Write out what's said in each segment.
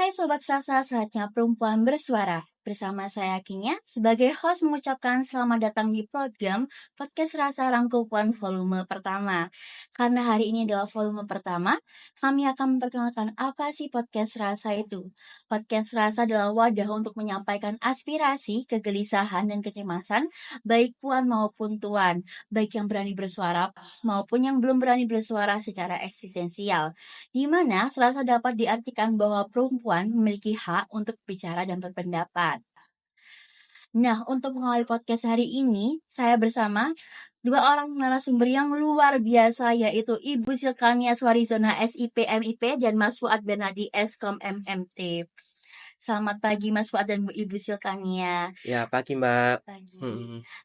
Hai Sobat Serasa, saatnya perempuan bersuara. Bersama saya Kinya, sebagai host mengucapkan selamat datang di program Podcast Rasa Rangkupan volume pertama. Karena hari ini adalah volume pertama, kami akan memperkenalkan apa sih Podcast Rasa itu. Podcast Rasa adalah wadah untuk menyampaikan aspirasi, kegelisahan, dan kecemasan, baik puan maupun tuan, baik yang berani bersuara maupun yang belum berani bersuara secara eksistensial, di mana Selasa dapat diartikan bahwa perempuan memiliki hak untuk bicara dan berpendapat. Nah, untuk mengawali podcast hari ini, saya bersama dua orang narasumber yang luar biasa, yaitu Ibu Silkania Swarizona SIP MIP dan Mas Fuad Bernardi Eskom MMT. Selamat pagi Mas Fuad dan Ibu Silkania. Ya, pagi Mbak. Pagi.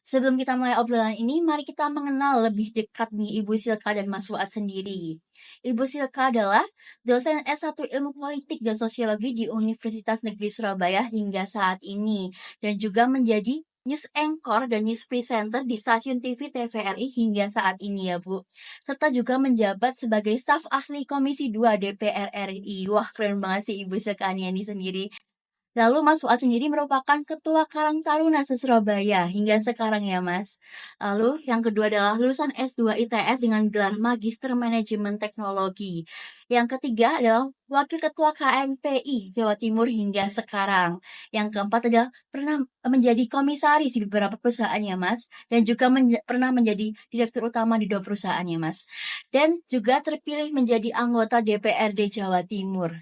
Sebelum kita mulai obrolan ini, mari kita mengenal lebih dekat nih Ibu Silka dan Mas Fuad sendiri. Ibu Silka adalah dosen S1 Ilmu Politik dan Sosiologi di Universitas Negeri Surabaya hingga saat ini, dan juga menjadi news anchor dan news presenter di stasiun TV TVRI hingga saat ini ya Bu. Serta juga menjabat sebagai staf ahli Komisi 2 DPR RI. Wah, keren banget sih Ibu Silkania ini sendiri. Lalu Mas Fuad sendiri merupakan Ketua Karang Taruna se-Surabaya hingga sekarang ya Mas. Lalu yang kedua adalah lulusan S2 ITS dengan gelar Magister Manajemen Teknologi. Yang ketiga adalah Wakil Ketua KNPI Jawa Timur hingga sekarang. Yang keempat adalah pernah menjadi komisaris di beberapa perusahaan ya Mas. Dan juga pernah menjadi direktur utama di 2 perusahaan ya Mas. Dan juga terpilih menjadi anggota DPRD Jawa Timur.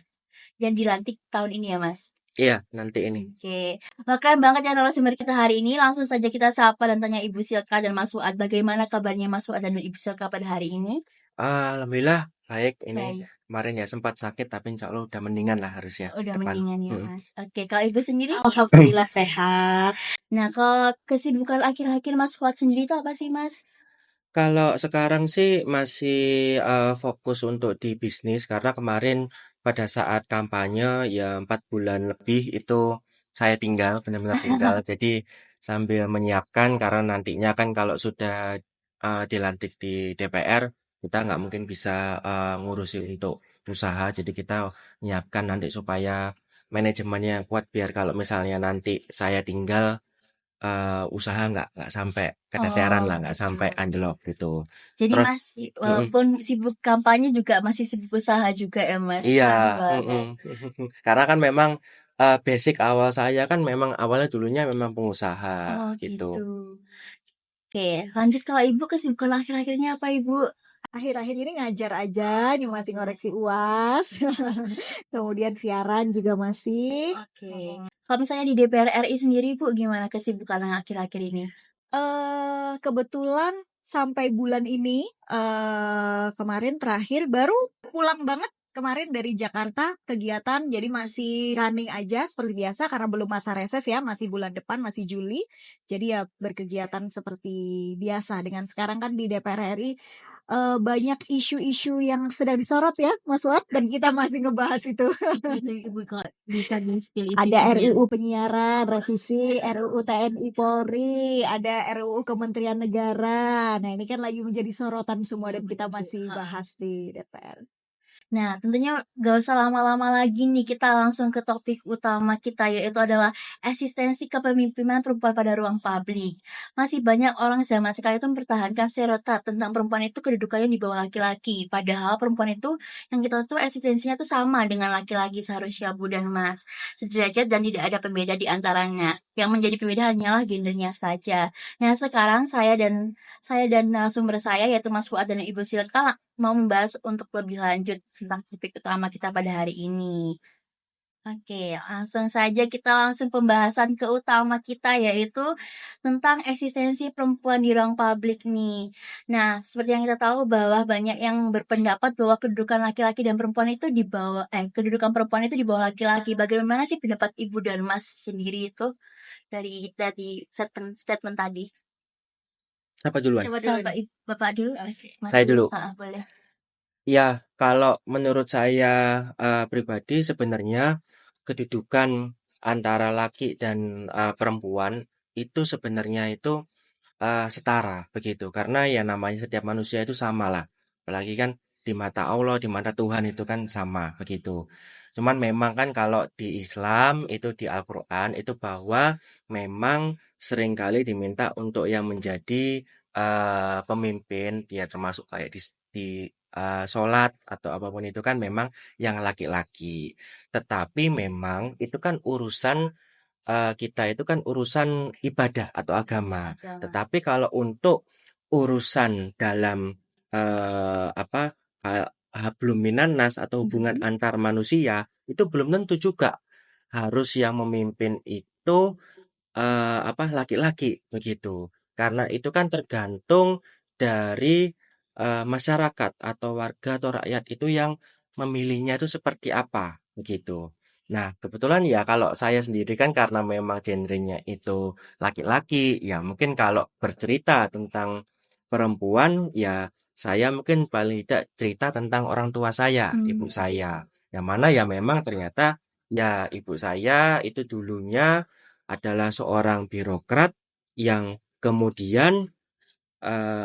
Dan dilantik tahun ini ya Mas. Iya, nanti ini. Oke, keren banget ya narasumber kita hari ini. Langsung saja kita sapa dan tanya Ibu Silka dan Mas Fuad. Bagaimana kabarnya Mas Fuad dan Ibu Silka pada hari ini? Alhamdulillah baik. Ini Baik, kemarin ya sempat sakit tapi insya Allah udah mendingan lah harusnya udah depan. mendingan ya Mas. Oke, kalau Ibu sendiri? Alhamdulillah sehat. Nah, kalau kesibukan akhir-akhir Mas Fuad sendiri itu apa sih Mas? Kalau sekarang sih masih fokus untuk di bisnis karena kemarin pada saat kampanye ya 4 bulan lebih itu saya tinggal, benar-benar tinggal. Jadi sambil menyiapkan karena nantinya kan kalau sudah dilantik di DPR kita nggak mungkin bisa ngurusi untuk usaha. Jadi kita menyiapkan nanti supaya manajemennya kuat biar kalau misalnya nanti saya tinggal usaha nggak sampai keteteran lah, nggak gitu. sampai anjlok gitu. Jadi Terus masih, walaupun sibuk kampanye juga masih sibuk usaha juga ya Mas? iya, Keren banget. karena kan memang basic awal saya kan memang awalnya dulunya memang pengusaha Oh gitu. gitu. Oke, lanjut kalau Ibu kesibukan akhir-akhirnya apa Ibu? Akhir-akhir ini ngajar aja, nih masih ngoreksi UAS. Kemudian siaran juga masih. Oke. Kalau misalnya di DPR RI sendiri Bu, gimana kesibukan akhir-akhir ini? Kebetulan sampai bulan ini kemarin terakhir baru pulang banget kemarin dari Jakarta kegiatan, jadi masih running aja seperti biasa karena belum masa reses ya, masih bulan depan, masih Juli. Jadi ya berkegiatan seperti biasa. Dengan sekarang kan di DPR RI banyak isu-isu yang sedang disorot ya Mas Wat, dan kita masih ngebahas itu. Ibu kok bisa di-spill Ada RUU penyiaran, revisi RUU TNI Polri, ada RUU Kementerian Negara. Nah, ini kan lagi menjadi sorotan semua dan kita masih bahas di DPR. Nah, tentunya gak usah lama-lama lagi nih, kita langsung ke topik utama kita, yaitu adalah eksistensi kepemimpinan perempuan pada ruang publik. Masih banyak orang zaman sekarang itu mempertahankan stereotip tentang perempuan itu kedudukannya di bawah laki-laki. Padahal perempuan itu, yang kita tahu eksistensinya itu sama dengan laki-laki seharusnya Bu dan Mas. Sederajat dan tidak ada pembeda di antaranya. Yang menjadi pembeda hanyalah gendernya saja. Nah, sekarang saya dan narasumber saya, yaitu Mas Fuad dan Ibu Silka, mau membahas untuk lebih lanjut tentang topik utama kita pada hari ini. Oke, langsung saja kita langsung pembahasan ke utama kita, yaitu tentang eksistensi perempuan di ruang publik nih. Nah, seperti yang kita tahu bahwa banyak yang berpendapat bahwa kedudukan laki-laki dan perempuan itu di bawah kedudukan perempuan itu di bawah laki-laki. Bagaimana sih pendapat Ibu dan Mas sendiri itu dari statement tadi? Siapa duluan? Sampai Bapak dulu. Mas Saya dulu. boleh. Ya, kalau menurut saya pribadi sebenarnya kedudukan antara laki dan perempuan itu sebenarnya itu setara begitu. Karena ya namanya setiap manusia itu sama lah. Apalagi kan di mata Allah, di mata Tuhan itu kan sama begitu. Cuman memang kan kalau di Islam itu di Al-Quran itu bahwa memang seringkali diminta untuk yang menjadi pemimpin, ya termasuk kayak di sholat atau apapun itu kan memang yang laki-laki. Tetapi memang itu kan urusan kita itu kan urusan ibadah atau agama. Agama. Tetapi kalau untuk urusan dalam apa hablum minan nas atau hubungan Mhm. antar manusia itu belum tentu juga harus yang memimpin itu laki-laki begitu. Karena itu kan tergantung dari masyarakat atau warga atau rakyat itu yang memilihnya itu seperti apa begitu. Nah, kebetulan ya kalau saya sendiri kan karena memang genrenya itu laki-laki, ya mungkin kalau bercerita tentang perempuan ya saya mungkin paling tidak cerita tentang orang tua saya, ibu saya. Yang mana ya memang ternyata ya ibu saya itu dulunya adalah seorang birokrat yang kemudian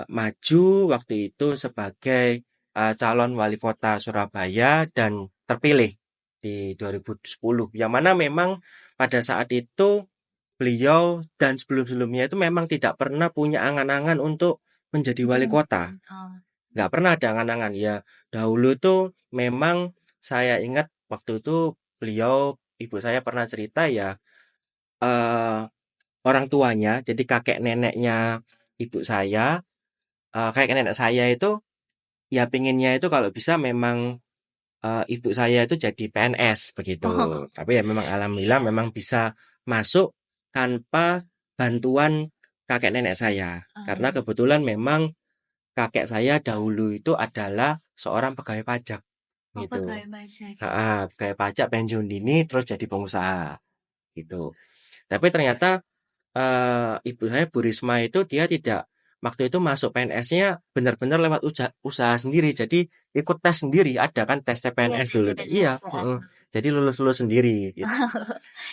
maju waktu itu sebagai calon wali kota Surabaya dan terpilih di 2010. Yang mana memang pada saat itu beliau dan sebelum-sebelumnya itu memang tidak pernah punya angan-angan untuk menjadi wali kota. Oh. Nggak pernah ada angan-angan. Ya dahulu tuh memang saya ingat waktu itu beliau, ibu saya pernah cerita ya, eh orang tuanya, jadi kakek neneknya ibu saya, kakek nenek saya itu ya pinginnya itu kalau bisa memang ibu saya itu jadi PNS begitu. Oh, Tapi ya memang alhamdulillah iya. memang bisa masuk tanpa bantuan kakek nenek saya. Karena Oh. kebetulan memang kakek saya dahulu itu adalah seorang pegawai pajak Oh, gitu. pegawai pajak ya. Pegawai pajak pensiun dini terus jadi pengusaha gitu. Tapi ternyata ibu saya Bu Risma itu dia tidak waktu itu masuk PNS-nya benar-benar lewat usaha sendiri. Jadi ikut tes sendiri, ada kan tes Iya, CPNS tes dulu. CPNS, Iya, heeh. heeh. Jadi lulus-lulus sendiri gitu.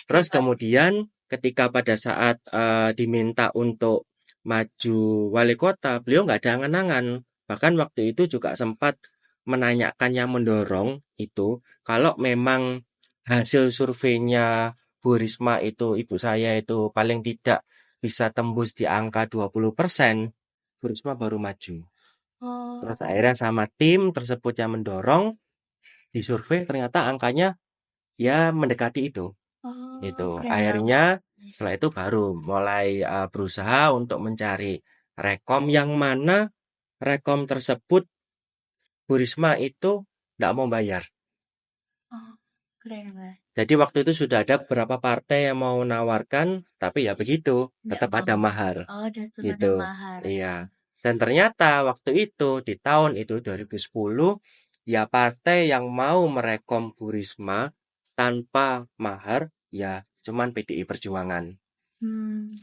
Terus Hebat. kemudian ketika pada saat diminta untuk maju wali kota, beliau nggak ada angan-angan. Bahkan waktu itu juga sempat menanyakan yang mendorong itu kalau memang hasil surveinya Bu Risma itu ibu saya itu paling tidak bisa tembus di angka 20%, Bu Risma baru maju. Terus Oh. akhirnya sama tim tersebut yang mendorong disurvei ternyata angkanya ya mendekati itu. Oh, Itu keren banget. akhirnya setelah itu baru mulai berusaha untuk mencari rekom yang mana rekom tersebut Bu Risma itu nggak mau bayar. Oh, keren banget. Jadi waktu itu sudah ada beberapa partai yang mau menawarkan, tapi ya begitu, Nggak tetap mau. ada mahar Oh, datang ada gitu. mahar. Iya. Dan ternyata waktu itu di tahun itu 2010 ya partai yang mau merekom Bu Risma tanpa mahar ya cuman PDI Perjuangan. Hmm.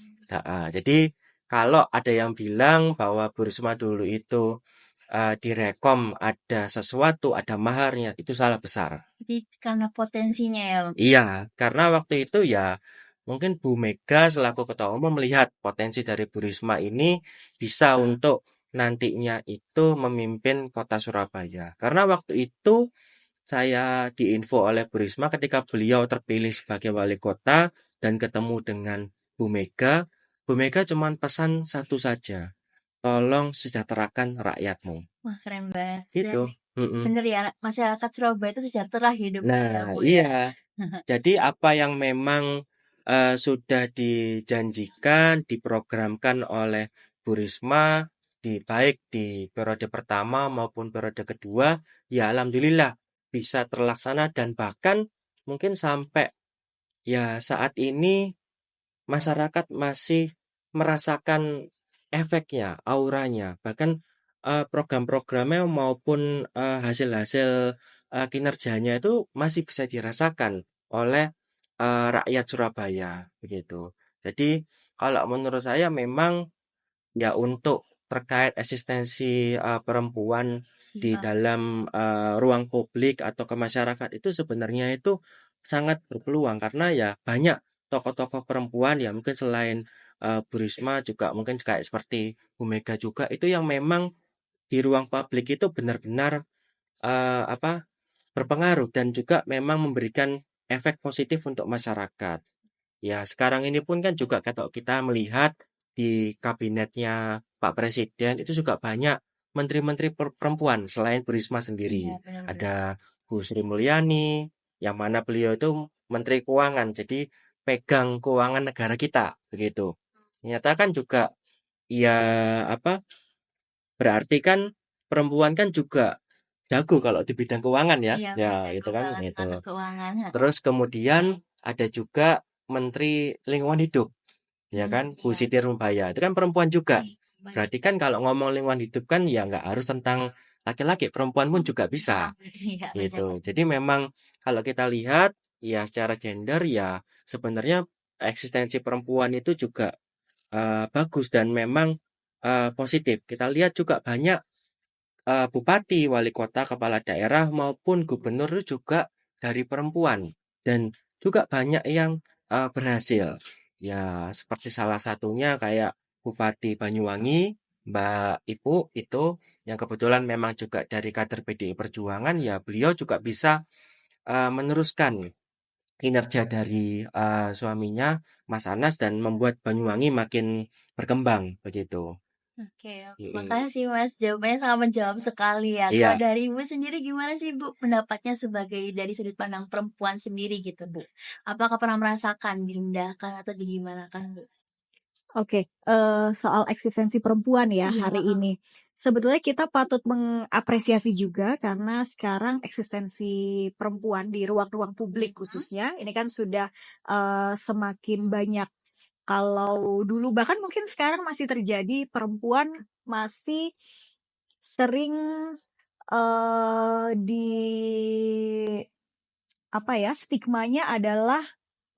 Jadi kalau ada yang bilang bahwa Bu Risma dulu itu direkom ada sesuatu, ada maharnya, itu salah besar. Jadi karena potensinya ya. Iya, karena waktu itu ya mungkin Bu Mega selaku Ketua Umum melihat potensi dari Bu Risma ini bisa untuk nantinya itu memimpin kota Surabaya. Karena waktu itu saya diinfo oleh Bu Risma ketika beliau terpilih sebagai wali kota dan ketemu dengan Bu Mega cuma pesan satu saja, tolong sejahterakan rakyatmu. Wah, keren banget. Dan Gitu. Mm-mm. bener ya, masyarakat Surabaya itu sejahtera hidupnya ya, Nah, Bu ya. iya. Jadi apa yang memang sudah dijanjikan, diprogramkan oleh Bu Risma baik di periode pertama maupun periode kedua, ya alhamdulillah bisa terlaksana dan bahkan mungkin sampai ya saat ini masyarakat masih merasakan efeknya, auranya, bahkan program-programnya maupun hasil-hasil kinerjanya itu masih bisa dirasakan oleh rakyat Surabaya begitu. Jadi kalau menurut saya memang ya untuk terkait eksistensi perempuan di Iya. dalam ruang publik atau ke masyarakat itu sebenarnya itu sangat berpeluang karena ya banyak tokoh-tokoh perempuan ya mungkin selain Bu Risma juga mungkin kayak seperti Bu Mega juga itu yang memang di ruang publik itu benar-benar apa berpengaruh dan juga memang memberikan efek positif untuk masyarakat. Ya, sekarang ini pun kan juga kalau kita melihat di kabinetnya Pak Presiden itu juga banyak menteri-menteri perempuan selain Bu Risma Iya, sendiri. benar-benar. Ada Bu Sri Mulyani, yang mana beliau itu Menteri Keuangan, jadi pegang keuangan negara kita, begitu. Ternyata kan juga, ya apa, berarti kan perempuan kan juga jago kalau di bidang keuangan ya. Iya, Ya, jago itu kan banget itu. Kak, keuangan. Terus kemudian ada juga Menteri Lingkungan Hidup, ya kan, Bu Iya. Siti Nurbaya. Itu kan perempuan juga. Ih, banyak Berarti kan kalau ngomong lingkungan hidup kan ya nggak harus tentang laki-laki, perempuan pun juga bisa. Iya, banyak. Gitu. Jadi memang kalau kita lihat ya secara gender ya sebenarnya eksistensi perempuan itu juga bagus dan memang positif. Kita lihat juga banyak bupati, wali kota, kepala daerah maupun gubernur itu juga dari perempuan dan juga banyak yang berhasil. Ya, seperti salah satunya kayak Bupati Banyuwangi, Mbak Ipu itu yang kebetulan memang juga dari kader PDI Perjuangan, ya beliau juga bisa meneruskan kinerja dari suaminya Mas Anas dan membuat Banyuwangi makin berkembang begitu. Oke, Mm-mm. makasih Mas. Jawabannya sangat menjawab sekali ya. Kalau Iya. dari Ibu sendiri gimana sih Bu pendapatnya sebagai dari sudut pandang perempuan sendiri gitu Bu? Apakah pernah merasakan direndahkan atau digimanakan Bu? Oke, soal eksistensi perempuan ya Iya, hari ini. Sebetulnya kita patut mengapresiasi juga karena sekarang eksistensi perempuan di ruang-ruang publik khususnya ini kan sudah semakin banyak. Kalau dulu bahkan mungkin sekarang masih terjadi perempuan masih sering di apa ya stigmanya adalah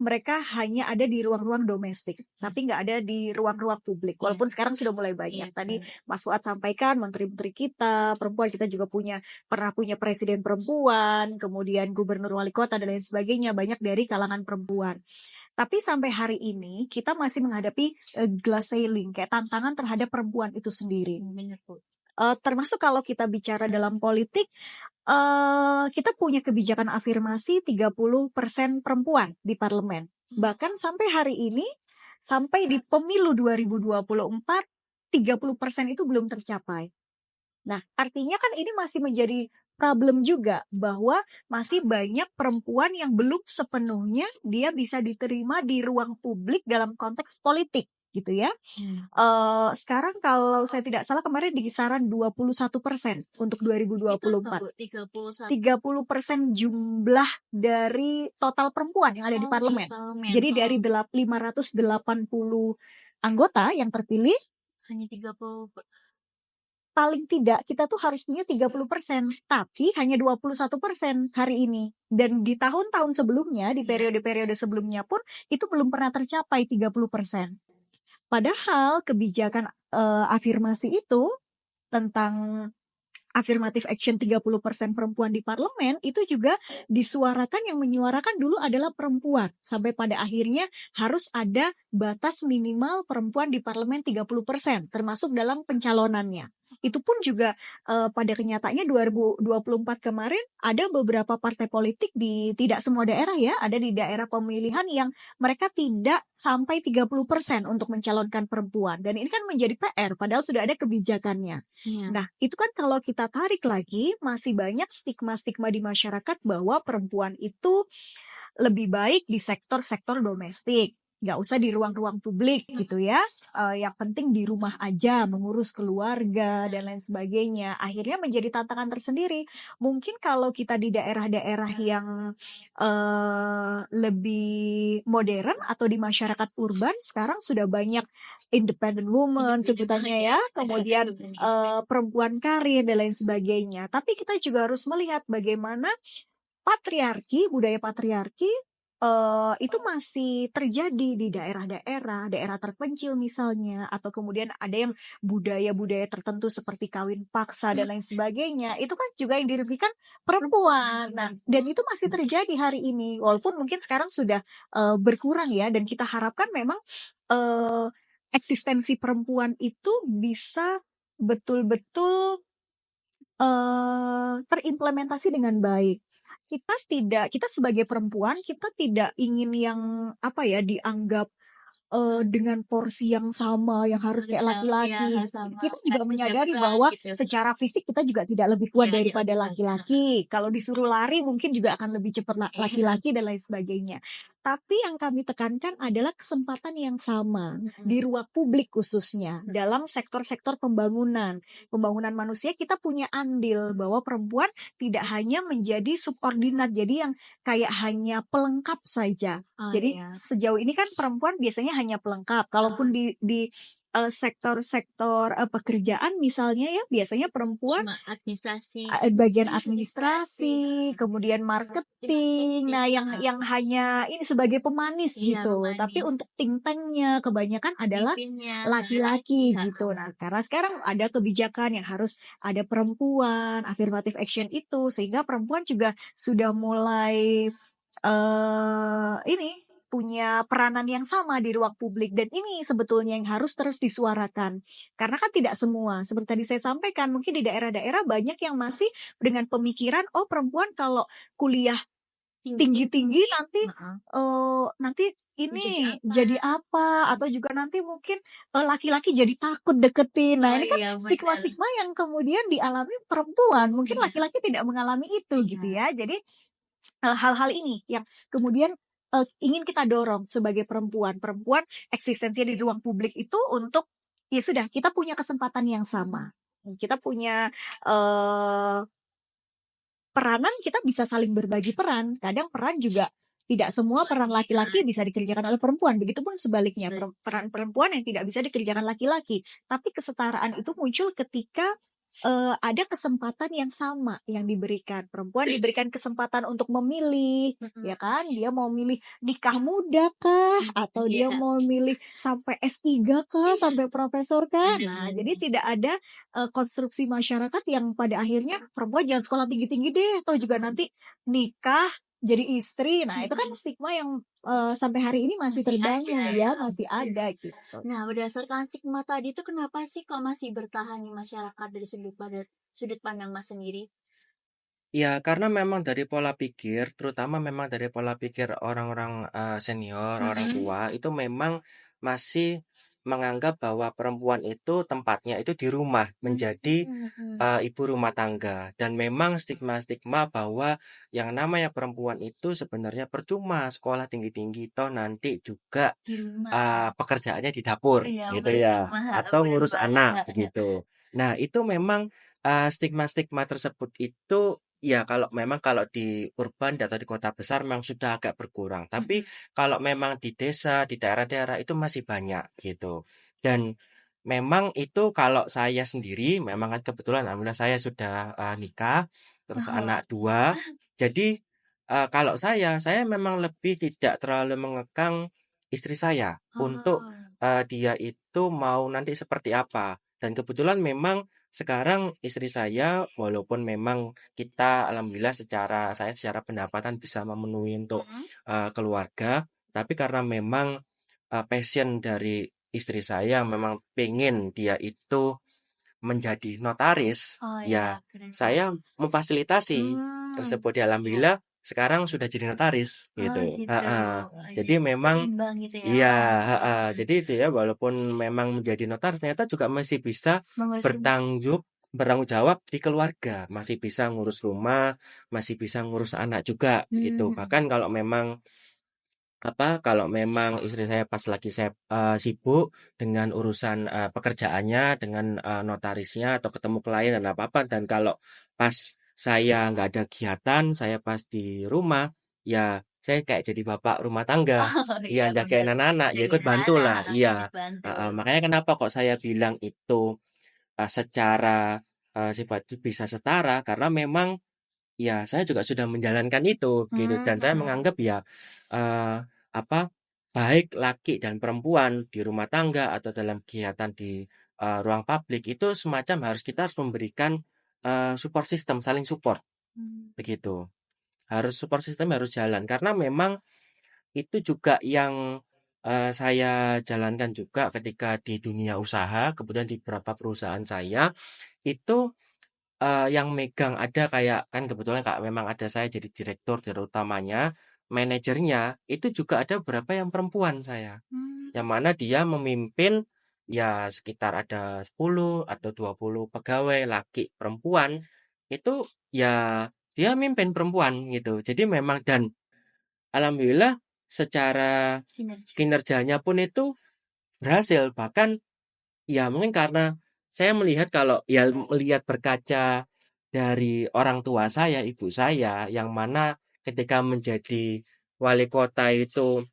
mereka hanya ada di ruang-ruang domestik, tapi nggak ada di ruang-ruang publik. Iya. Walaupun sekarang sudah mulai banyak. Iya, Tadi benar. Mas Fuad sampaikan menteri-menteri kita perempuan, kita juga pernah punya presiden perempuan, kemudian gubernur wali kota dan lain sebagainya banyak dari kalangan perempuan. Tapi sampai hari ini kita masih menghadapi glass ceiling kayak tantangan terhadap perempuan itu sendiri. Benar Bu. Termasuk kalau kita bicara dalam politik, kita punya kebijakan afirmasi 30% perempuan di parlemen. Bahkan sampai hari ini, sampai di pemilu 2024, 30% itu belum tercapai. Nah, artinya kan ini masih menjadi problem juga bahwa masih banyak perempuan yang belum sepenuhnya dia bisa diterima di ruang publik dalam konteks politik gitu ya. Sekarang kalau saya tidak salah kemarin di kisaran 21% untuk Itu apa 2024. Bu? 31. 30% jumlah dari total perempuan yang ada di Oh, di parlemen. parlemen. Jadi dari 580 anggota yang terpilih, Hanya 30. paling tidak kita tuh harus punya 30%, tapi hanya 21% hari ini. Dan di tahun-tahun sebelumnya, di periode-periode sebelumnya pun itu belum pernah tercapai 30%. Padahal kebijakan afirmasi itu tentang affirmative action 30% perempuan di parlemen itu juga disuarakan, yang menyuarakan dulu adalah perempuan. Sampai pada akhirnya harus ada batas minimal perempuan di parlemen 30%, termasuk dalam pencalonannya. Itu pun juga pada kenyataannya 2024 kemarin ada beberapa partai politik di tidak semua daerah ya, ada di daerah pemilihan yang mereka tidak sampai 30% untuk mencalonkan perempuan. Dan ini kan menjadi PR padahal sudah ada kebijakannya. Iya. Nah, itu kan kalau kita tarik lagi, masih banyak stigma-stigma di masyarakat bahwa perempuan itu lebih baik di sektor-sektor domestik. Nggak usah di ruang-ruang publik gitu ya. Yang penting di rumah aja, mengurus keluarga dan lain sebagainya. Akhirnya menjadi tantangan tersendiri. Mungkin kalau kita di daerah-daerah yang lebih modern atau di masyarakat urban, sekarang sudah banyak independent woman sebutannya ya. Kemudian perempuan karir dan lain sebagainya. Tapi kita juga harus melihat bagaimana patriarki, budaya patriarki itu masih terjadi di daerah-daerah, daerah terpencil misalnya, atau kemudian ada yang budaya-budaya tertentu seperti kawin paksa dan lain sebagainya. Itu kan juga yang dirugikan perempuan. Nah, dan itu masih terjadi hari ini, walaupun mungkin sekarang sudah berkurang ya. Dan kita harapkan memang eksistensi perempuan itu bisa betul-betul terimplementasi dengan baik. kita sebagai perempuan kita tidak ingin yang apa ya dianggap dengan porsi yang sama yang harus kayak laki-laki. Kita juga menyadari bahwa secara fisik kita juga tidak lebih kuat daripada laki-laki. Kalau disuruh lari mungkin juga akan lebih cepat laki-laki dan lain sebagainya. Tapi yang kami tekankan adalah kesempatan yang sama di ruang publik khususnya dalam sektor-sektor pembangunan manusia. Kita punya andil bahwa perempuan tidak hanya menjadi subordinat, jadi yang kayak hanya pelengkap saja. Jadi sejauh ini kan perempuan biasanya hanya pelengkap. Kalaupun di sektor-sektor pekerjaan misalnya ya biasanya perempuan bagian administrasi, kemudian marketing. Nah, yang hanya ini sebagai pemanis gitu. Tapi untuk think tanknya kebanyakan adalah laki-laki gitu. Nah, karena sekarang ada kebijakan yang harus ada perempuan, affirmative action itu, sehingga perempuan juga sudah mulai ini punya peranan yang sama di ruang publik, dan ini sebetulnya yang harus terus disuarakan karena kan tidak semua seperti tadi saya sampaikan, mungkin di daerah-daerah banyak yang masih dengan pemikiran perempuan kalau kuliah tinggi-tinggi nanti ini jadi apa, atau juga nanti mungkin laki-laki jadi takut deketin. Nah, ini kan stigma-stigma yang kemudian dialami perempuan, mungkin laki-laki tidak mengalami itu gitu ya. Jadi hal-hal ini yang kemudian ingin kita dorong sebagai perempuan eksistensinya di ruang publik itu untuk ya sudah kita punya kesempatan yang sama, kita punya peranan, kita bisa saling berbagi peran. Kadang peran juga tidak semua peran laki-laki bisa dikerjakan oleh perempuan, begitupun sebaliknya peran perempuan yang tidak bisa dikerjakan laki-laki. Tapi kesetaraan itu muncul ketika ada kesempatan yang sama yang diberikan. Perempuan diberikan kesempatan untuk memilih, ya kan? Dia mau milih nikah muda kah, atau dia mau milih sampai S3 kah, sampai profesor kah? Nah, jadi tidak ada konstruksi masyarakat yang pada akhirnya perempuan jangan sekolah tinggi-tinggi deh, atau juga nanti nikah jadi istri. Nah, itu kan stigma yang sampai hari ini masih terbangun ya, masih ada gitu. Nah, berdasarkan stigma tadi itu kenapa sih kok masih bertahan di masyarakat dari sudut pandang Mas sendiri? Ya, karena memang dari pola pikir, terutama memang dari pola pikir orang-orang senior, orang tua, itu memang masih menganggap bahwa perempuan itu tempatnya itu di rumah, menjadi ibu rumah tangga. Dan memang stigma-stigma bahwa yang namanya perempuan itu sebenarnya percuma sekolah tinggi-tinggi, toh nanti juga Di rumah. pekerjaannya di dapur, gitu ngurus ya, rumah, atau bener ngurus banget. anak, begitu. Nah, itu memang stigma-stigma tersebut itu ya kalau di urban atau di kota besar memang sudah agak berkurang. Tapi kalau memang di desa, di daerah-daerah itu masih banyak gitu. Dan memang itu kalau saya sendiri, memang kan kebetulan alhamdulillah saya sudah nikah, terus anak 2. Jadi kalau saya memang lebih tidak terlalu mengekang istri saya untuk dia itu mau nanti seperti apa. Dan kebetulan memang sekarang istri saya, walaupun memang kita alhamdulillah saya secara pendapatan bisa memenuhi untuk keluarga, tapi karena memang passion dari istri saya memang pengen dia itu menjadi notaris, ya Keren. saya memfasilitasi tersebut. Ya, alhamdulillah sekarang sudah jadi notaris gitu. Jadi memang seimbang gitu ya, iya, Mas. jadi itu ya walaupun memang menjadi notaris ternyata juga masih bisa Mengurus bertanggung jawab di keluarga, masih bisa ngurus rumah, masih bisa ngurus anak juga gitu. Bahkan kalau memang istri saya pas lagi sibuk dengan urusan pekerjaannya, dengan notarisnya atau ketemu klien dan apa-apa, dan kalau pas saya nggak ada kegiatan, saya pas di rumah, ya saya kayak jadi bapak rumah tangga, iya jagain bener. anak-anak, ya ikut Jagain bantu lah, anak, iya. ikut bantu. Makanya kenapa kok saya bilang itu secara sifat bisa setara, karena memang ya saya juga sudah menjalankan itu gitu, dan saya menganggap ya baik laki dan perempuan di rumah tangga atau dalam kegiatan di ruang publik itu semacam kita harus memberikan support system, saling support begitu. Support system harus jalan karena memang itu juga yang saya jalankan juga ketika di dunia usaha, kemudian di beberapa perusahaan saya itu yang megang ada kayak kan kebetulan Kak memang ada saya jadi direktur utamanya, manajernya itu juga ada beberapa yang perempuan saya. Hmm. Yang mana dia memimpin ya sekitar ada 10 atau 20 pegawai laki perempuan itu ya dia mimpin perempuan gitu. Jadi memang dan alhamdulillah secara Sinergi. kinerjanya pun itu berhasil. Bahkan ya mungkin karena saya melihat kalau ya melihat berkaca dari orang tua saya, ibu saya yang mana ketika menjadi wali kota itu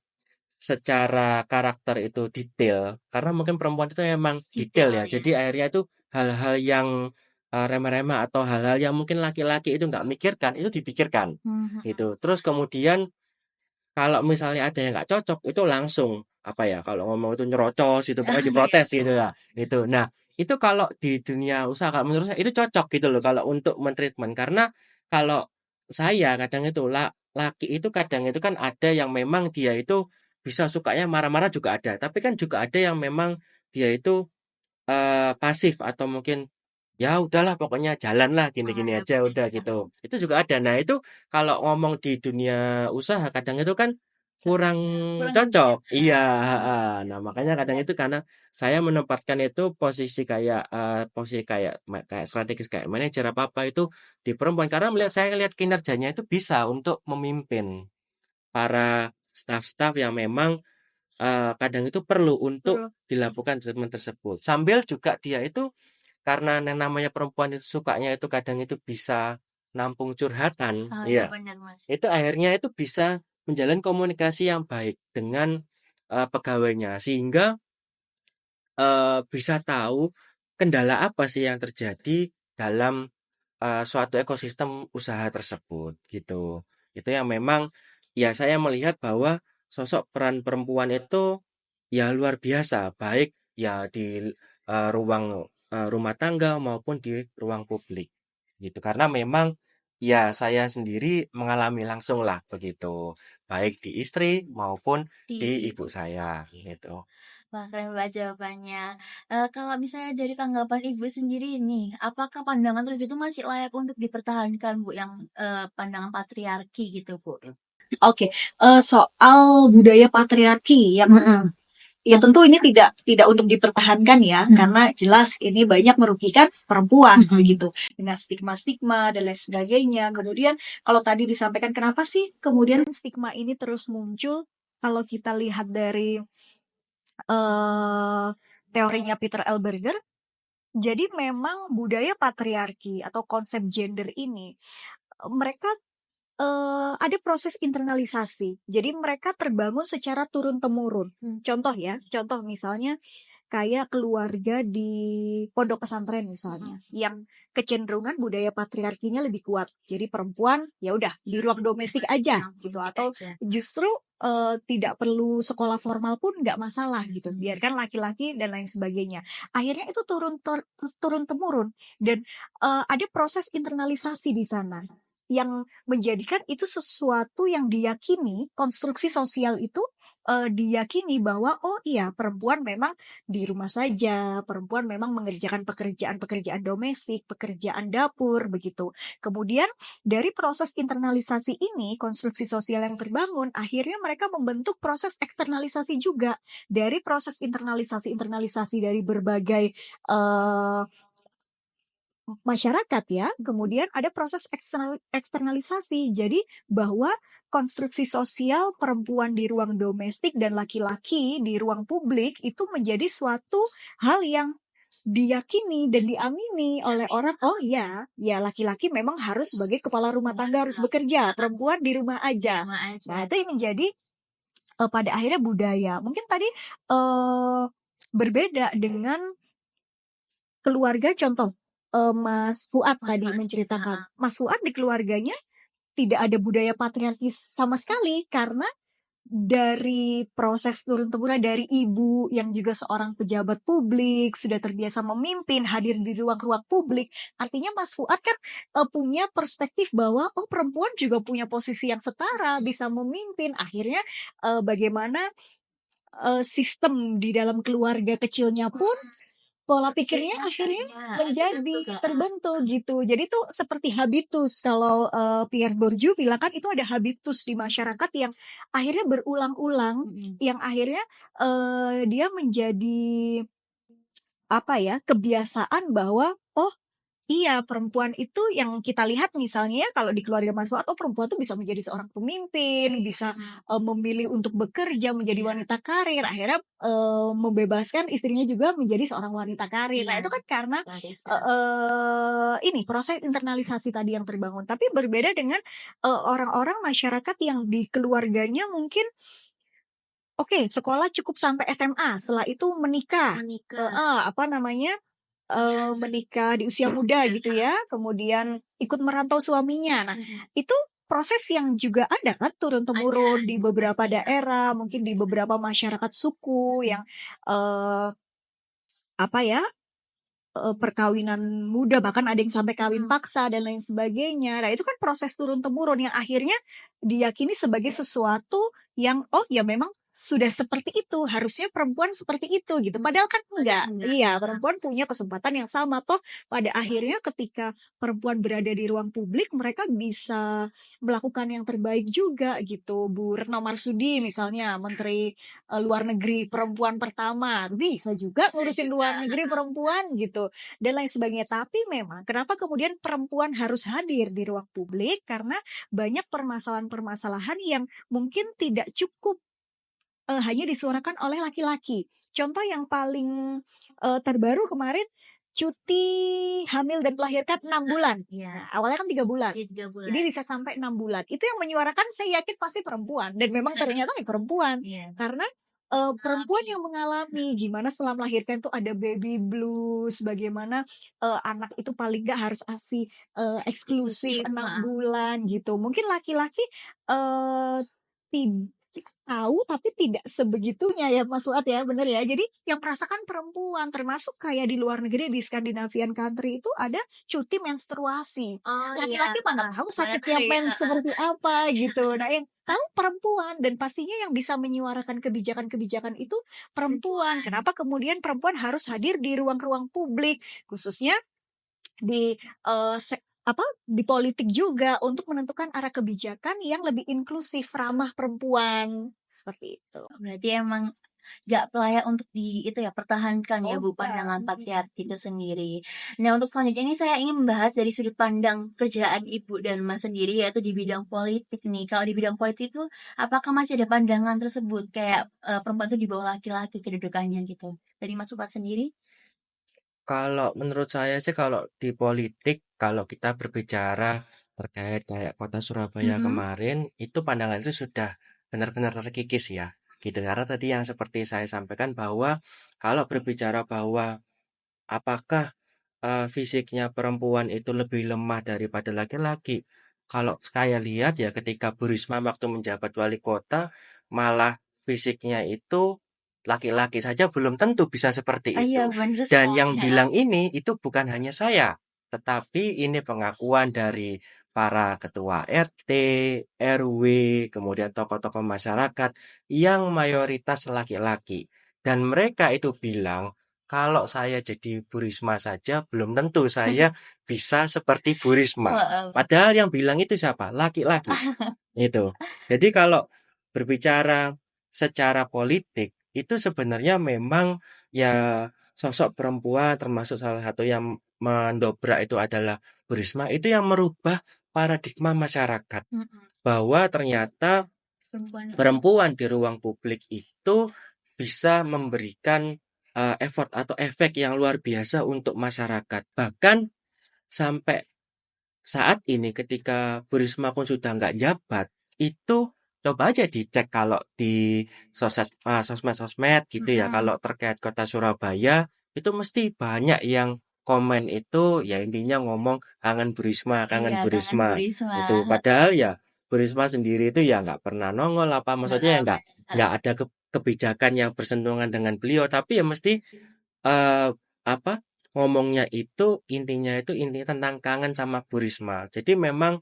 secara karakter itu detail karena mungkin perempuan itu memang detail ya. Detail ya. Jadi akhirnya itu hal-hal yang remeh-remeh atau hal-hal yang mungkin laki-laki itu nggak mikirkan itu dipikirkan Mhm. gitu. Terus kemudian kalau misalnya ada yang nggak cocok itu langsung apa ya kalau ngomong itu nyerocos itu pokoknya Iya. diprotes gitu ya itu. Nah itu kalau di dunia usaha kalau menurut saya itu cocok gitu loh kalau untuk mentreatment karena kalau saya kadang itu laki itu kadang itu kan ada yang memang dia itu bisa sukanya marah-marah juga ada tapi kan juga ada yang memang dia itu pasif atau mungkin ya udahlah pokoknya jalanlah gini-gini aja udah gitu. Itu juga ada. Nah, itu kalau ngomong di dunia usaha kadang itu kan kurang Kurang cocok. relate. Iya, heeh. Nah, makanya kadang itu karena saya menempatkan itu posisi kayak kayak strategis kayak manajer apa-apa itu di perempuan karena saya melihat kinerjanya itu bisa untuk memimpin para staff-staff yang memang kadang itu perlu untuk Perlu. dilakukan treatment tersebut. Sambil juga dia itu karena yang namanya perempuan itu sukanya itu kadang itu bisa nampung curhatan, Oh iya iya. benar Mas. Itu akhirnya itu bisa menjalin komunikasi yang baik dengan pegawainya sehingga bisa tahu kendala apa sih yang terjadi dalam suatu ekosistem usaha tersebut gitu. Itu yang memang ya saya melihat bahwa sosok peran perempuan itu ya luar biasa, baik ya di ruang rumah tangga maupun di ruang publik gitu. Karena memang ya saya sendiri mengalami langsung lah begitu, baik di istri maupun di Di ibu saya gitu. Wah, keren banget jawabannya. Kalau misalnya dari tanggapan Ibu sendiri nih, apakah pandangan tersebut itu masih layak untuk dipertahankan, Bu, yang pandangan patriarki gitu, Bu? Oke, soal budaya patriarki yang Mm-mm. ya tentu ini tidak untuk dipertahankan ya, karena jelas ini banyak merugikan perempuan begitu dengan stigma-stigma dan lain sebagainya. Kemudian kalau tadi disampaikan kenapa sih kemudian stigma ini terus muncul? Kalau kita lihat dari teorinya Peter L. Berger, jadi memang budaya patriarki atau konsep gender ini mereka ada proses internalisasi. Jadi mereka terbangun secara turun-temurun. Contoh misalnya kayak keluarga di pondok pesantren misalnya, yang kecenderungan budaya patriarkinya lebih kuat. Jadi perempuan ya udah di ruang domestik aja gitu, atau justru tidak perlu sekolah formal pun nggak masalah gitu, biarkan laki-laki dan lain sebagainya. Akhirnya itu turun temurun dan ada proses internalisasi di sana yang menjadikan itu sesuatu yang diyakini, konstruksi sosial itu diyakini bahwa oh iya perempuan memang di rumah saja, perempuan memang mengerjakan pekerjaan-pekerjaan domestik, pekerjaan dapur begitu. Kemudian dari proses internalisasi ini, konstruksi sosial yang terbangun, akhirnya mereka membentuk proses eksternalisasi juga. Dari proses internalisasi dari berbagai masyarakat ya, kemudian ada proses eksternalisasi. Jadi bahwa konstruksi sosial perempuan di ruang domestik dan laki-laki di ruang publik itu menjadi suatu hal yang diyakini dan diamini oleh orang. Oh ya, ya laki-laki memang harus sebagai kepala rumah tangga harus bekerja, perempuan di rumah aja. Nah itu yang menjadi pada akhirnya budaya. Mungkin tadi berbeda dengan keluarga, contoh Mas Fuad tadi menceritakan. Mas Fuad di keluarganya tidak ada budaya patriarkis sama sekali karena dari proses turun-temurun dari ibu yang juga seorang pejabat publik, sudah terbiasa memimpin, hadir di ruang-ruang publik. Artinya Mas Fuad kan punya perspektif bahwa oh perempuan juga punya posisi yang setara, bisa memimpin. Akhirnya bagaimana sistem di dalam keluarga kecilnya pun pola pikirnya akhirnya menjadi terbentuk gitu. Jadi tuh seperti habitus, kalau Pierre Bourdieu bilang kan itu ada habitus di masyarakat yang akhirnya berulang-ulang, yang akhirnya dia menjadi apa ya, kebiasaan bahwa oh iya, perempuan itu yang kita lihat misalnya ya kalau di keluarga Mas Fuad, oh perempuan tuh bisa menjadi seorang pemimpin, bisa memilih untuk bekerja menjadi wanita karir, akhirnya membebaskan istrinya juga menjadi seorang wanita karir. Nah itu kan karena ini proses internalisasi tadi yang terbangun. Tapi berbeda dengan orang-orang masyarakat yang di keluarganya mungkin oke, sekolah cukup sampai SMA, setelah itu menikah. Apa namanya? Menikah di usia muda gitu ya, kemudian ikut merantau suaminya. Nah, itu proses yang juga ada kan turun-temurun di beberapa daerah, mungkin di beberapa masyarakat suku yang apa ya, perkawinan muda, bahkan ada yang sampai kawin paksa dan lain sebagainya. Nah, itu kan proses turun-temurun yang akhirnya diyakini sebagai sesuatu yang oh ya memang sudah seperti itu, harusnya perempuan seperti itu gitu. Padahal kan enggak. Iya, perempuan punya kesempatan yang sama toh pada akhirnya ketika perempuan berada di ruang publik mereka bisa melakukan yang terbaik juga gitu. Bu Retno Marsudi misalnya Menteri Luar Negeri perempuan pertama, bisa juga ngurusin luar negeri perempuan gitu dan lain sebagainya. Tapi memang kenapa kemudian perempuan harus hadir di ruang publik, karena banyak permasalahan-permasalahan yang mungkin tidak cukup hanya disuarakan oleh laki-laki. Contoh yang paling terbaru kemarin, cuti hamil dan melahirkan 6 bulan. Nah, awalnya kan 3 bulan. Jadi bisa sampai 6 bulan. Itu yang menyuarakan saya yakin pasti perempuan. Dan memang ternyata perempuan. Karena perempuan yang mengalami gimana setelah melahirkan tuh ada baby blues, bagaimana anak itu paling gak harus ASI eksklusif 6 bulan gitu. Mungkin laki-laki tidak tahu tapi tidak sebegitunya ya Mas Fuad ya, bener ya. Jadi yang merasakan perempuan, termasuk kayak di luar negeri di Scandinavian country itu ada cuti menstruasi. Laki-laki mana tahu sakitnya mens seperti apa gitu. Nah yang tahu perempuan, dan pastinya yang bisa menyuarakan kebijakan-kebijakan itu perempuan. Kenapa kemudian perempuan harus hadir di ruang-ruang publik, khususnya di di politik juga untuk menentukan arah kebijakan yang lebih inklusif, ramah perempuan seperti itu. Berarti emang gak layak untuk pertahankan ya Bu pandangan patriarki itu sendiri. Nah untuk selanjutnya ini saya ingin membahas dari sudut pandang kerjaan Ibu dan Mas sendiri, yaitu di bidang politik nih. Kalau di bidang politik itu apakah masih ada pandangan tersebut kayak perempuan itu di bawah laki-laki kedudukannya gitu? Dari Mas Fuad sendiri? Kalau menurut saya sih kalau di politik, kalau kita berbicara terkait kayak kota Surabaya kemarin, itu pandangan itu sudah benar-benar terkikis ya. Gitu. Karena tadi yang seperti saya sampaikan bahwa kalau berbicara bahwa apakah fisiknya perempuan itu lebih lemah daripada laki-laki. Kalau saya lihat ya ketika Bu Risma waktu menjabat wali kota, malah fisiknya itu laki-laki saja belum tentu bisa seperti itu. Dan yang bilang ini itu bukan hanya saya, tetapi ini pengakuan dari para ketua RT, RW, kemudian tokoh-tokoh masyarakat yang mayoritas laki-laki. Dan mereka itu bilang, kalau saya jadi Bu Risma saja belum tentu saya bisa seperti Bu Risma. Padahal yang bilang itu siapa? Laki-laki. Itu. Jadi kalau berbicara secara politik itu sebenarnya memang ya sosok perempuan termasuk salah satu yang mendobrak itu adalah Bu Risma, itu yang merubah paradigma masyarakat bahwa ternyata perempuan di ruang publik itu bisa memberikan effort atau efek yang luar biasa untuk masyarakat. Bahkan sampai saat ini ketika Bu Risma pun sudah nggak jabat, itu coba aja dicek kalau di sosmed gitu ya, kalau terkait kota Surabaya, itu mesti banyak yang komen itu ya intinya ngomong kangen Bu Risma, kangen Bu Risma. Itu padahal ya Bu Risma sendiri itu ya nggak pernah nongol apa, maksudnya ya nggak ada kebijakan yang bersentuhan dengan beliau, tapi ya mesti apa ngomongnya itu intinya tentang kangen sama Bu Risma. Jadi memang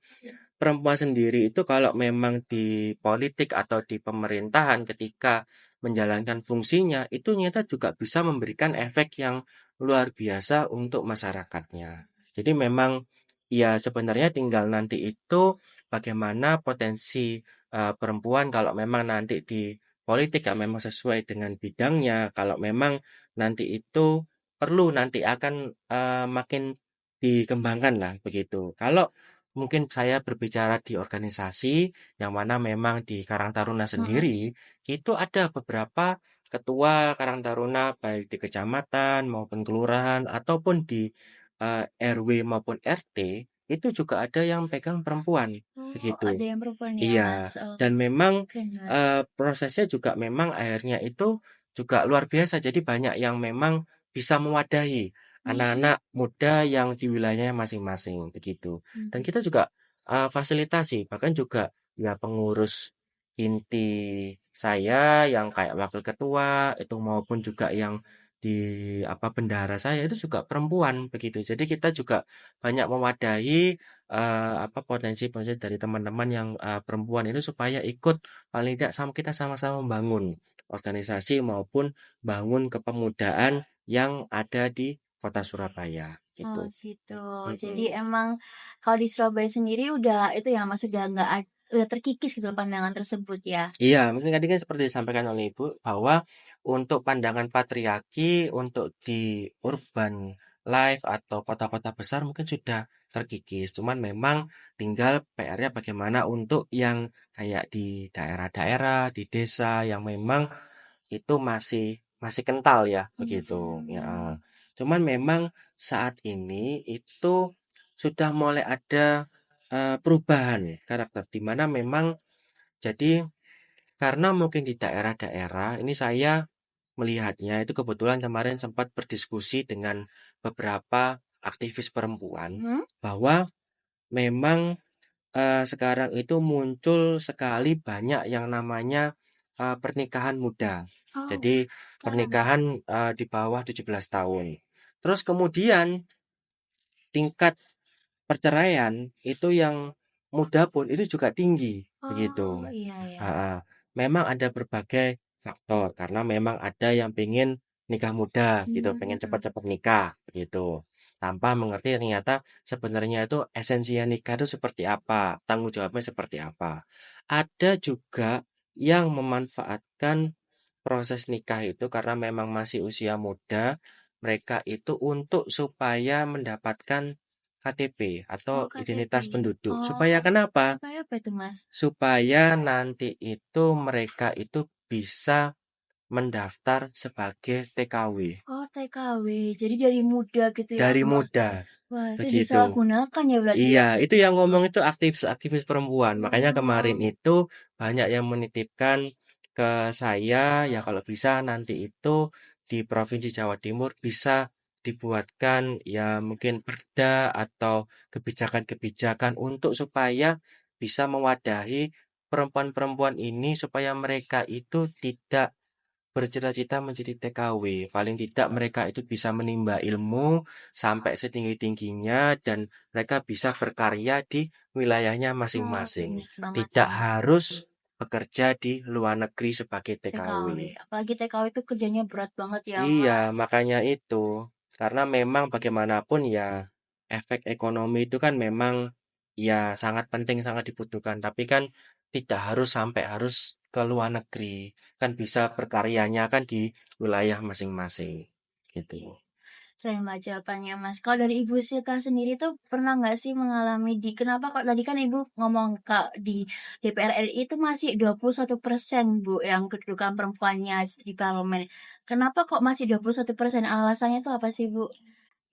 perempuan sendiri itu kalau memang di politik atau di pemerintahan ketika menjalankan fungsinya itu ternyata juga bisa memberikan efek yang luar biasa untuk masyarakatnya. Jadi memang ya sebenarnya tinggal nanti itu bagaimana potensi perempuan kalau memang nanti di politik ya memang sesuai dengan bidangnya. Kalau memang nanti itu perlu nanti akan makin dikembangkan lah begitu. Kalau mungkin saya berbicara di organisasi yang mana memang di Karang Taruna sendiri itu ada beberapa ketua Karang Taruna baik di kecamatan maupun kelurahan ataupun di RW maupun RT itu juga ada yang pegang perempuan Oh, ada begitu. yang perempuan ya, Mas? Iya, Oh, dan memang keren banget. prosesnya juga memang akhirnya itu juga luar biasa. Jadi banyak yang memang bisa mewadahi Mhm, anak-anak muda yang di wilayahnya masing-masing begitu. Dan mhm. kita juga fasilitasi, bahkan juga ya pengurus inti saya yang kayak wakil ketua itu maupun juga yang di bendahara saya itu juga perempuan begitu. Jadi kita juga banyak mewadahi potensi-potensi dari teman-teman yang perempuan itu supaya ikut paling tidak kita sama-sama membangun organisasi maupun bangun kepemudaan yang ada di kota Surabaya Oh gitu. gitu. Jadi Mm-mm. emang kalau di Surabaya sendiri udah itu ya Mas udah nggak udah terkikis gitu pandangan tersebut ya. Iya, mungkin tadi kan seperti disampaikan oleh Ibu bahwa untuk pandangan patriarki untuk di urban life atau kota-kota besar mungkin sudah terkikis. Cuman memang tinggal PR-nya bagaimana untuk yang kayak di daerah-daerah, di desa yang memang itu masih masih kental ya begitu. Ya. Hmm. Cuman memang saat ini itu sudah mulai ada perubahan karakter di mana memang jadi karena mungkin di daerah-daerah ini saya melihatnya itu kebetulan kemarin sempat berdiskusi dengan beberapa aktivis perempuan Hmm? bahwa memang sekarang itu muncul sekali banyak yang namanya pernikahan muda. Oh, Jadi sekarang ya. pernikahan di bawah 17 tahun. Terus kemudian tingkat perceraian itu yang muda pun itu juga tinggi begitu. Oh, iya ya. Ha, memang ada berbagai faktor karena memang ada yang pengen nikah muda gitu, pengen Hmm. cepat-cepat nikah begitu. Tanpa mengerti ternyata sebenarnya itu esensinya nikah itu seperti apa, tanggung jawabnya seperti apa. Ada juga yang memanfaatkan proses nikah itu karena memang masih usia muda, mereka itu untuk supaya mendapatkan KTP atau Oh, KTP. identitas penduduk. Supaya Oh, kenapa? supaya apa itu Mas? Supaya nanti itu mereka itu bisa mendaftar sebagai TKW Oh, TKW. Jadi dari muda gitu ya. dari Wah, muda wah itu begitu. disalahgunakan ya berarti ya. Iya, itu yang ngomong itu aktivis-aktivis perempuan. Makanya kemarin Oh, itu banyak yang menitipkan ke saya, ya kalau bisa nanti itu di Provinsi Jawa Timur bisa dibuatkan ya mungkin perda atau kebijakan-kebijakan untuk supaya bisa mewadahi perempuan-perempuan ini supaya mereka itu tidak bercita-cita menjadi TKW. Paling tidak mereka itu bisa menimba ilmu sampai setinggi-tingginya dan mereka bisa berkarya di wilayahnya oh, masing-masing. bener banget Tidak sih. harus bekerja di luar negeri sebagai TKW. TKW. Apalagi TKW itu kerjanya berat banget ya, Iya, Mas. makanya itu. Karena memang bagaimanapun ya efek ekonomi itu kan memang ya sangat penting, sangat dibutuhkan. Tapi kan tidak harus sampai harus ke luar negeri. Kan bisa berkaryanya kan di wilayah masing-masing. Gitu. Keren banget jawabannya, Mas. Kalau dari Ibu Silka sendiri tuh pernah nggak sih mengalami kenapa kok tadi kan Ibu ngomong Kak di DPR RI itu masih 21% Bu yang kedudukan perempuannya di parlemen. Kenapa kok masih 21%? Alasannya tuh apa sih Bu?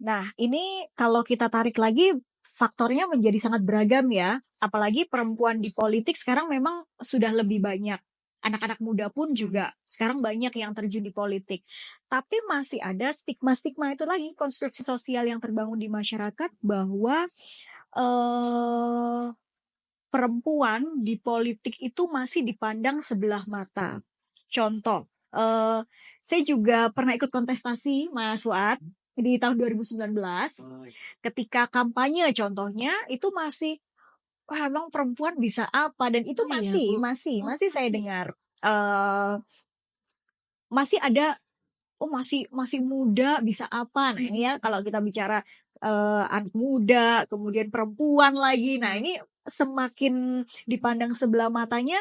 Nah, ini kalau kita tarik lagi faktornya menjadi sangat beragam ya. Apalagi perempuan di politik sekarang memang sudah lebih banyak. Anak-anak muda pun juga sekarang banyak yang terjun di politik. Tapi masih ada stigma-stigma itu lagi, konstruksi sosial yang terbangun di masyarakat bahwa eh, perempuan di politik itu masih dipandang sebelah mata. Contoh, saya juga pernah ikut kontestasi Mas Fuad di tahun 2019. Ketika kampanye contohnya itu masih, wah emang perempuan bisa apa? Dan itu Oh iya Bu. masih saya dengar. Masih ada oh masih muda bisa apa. Nah ini ya kalau kita bicara anak muda, kemudian perempuan lagi. Nah ini semakin dipandang sebelah matanya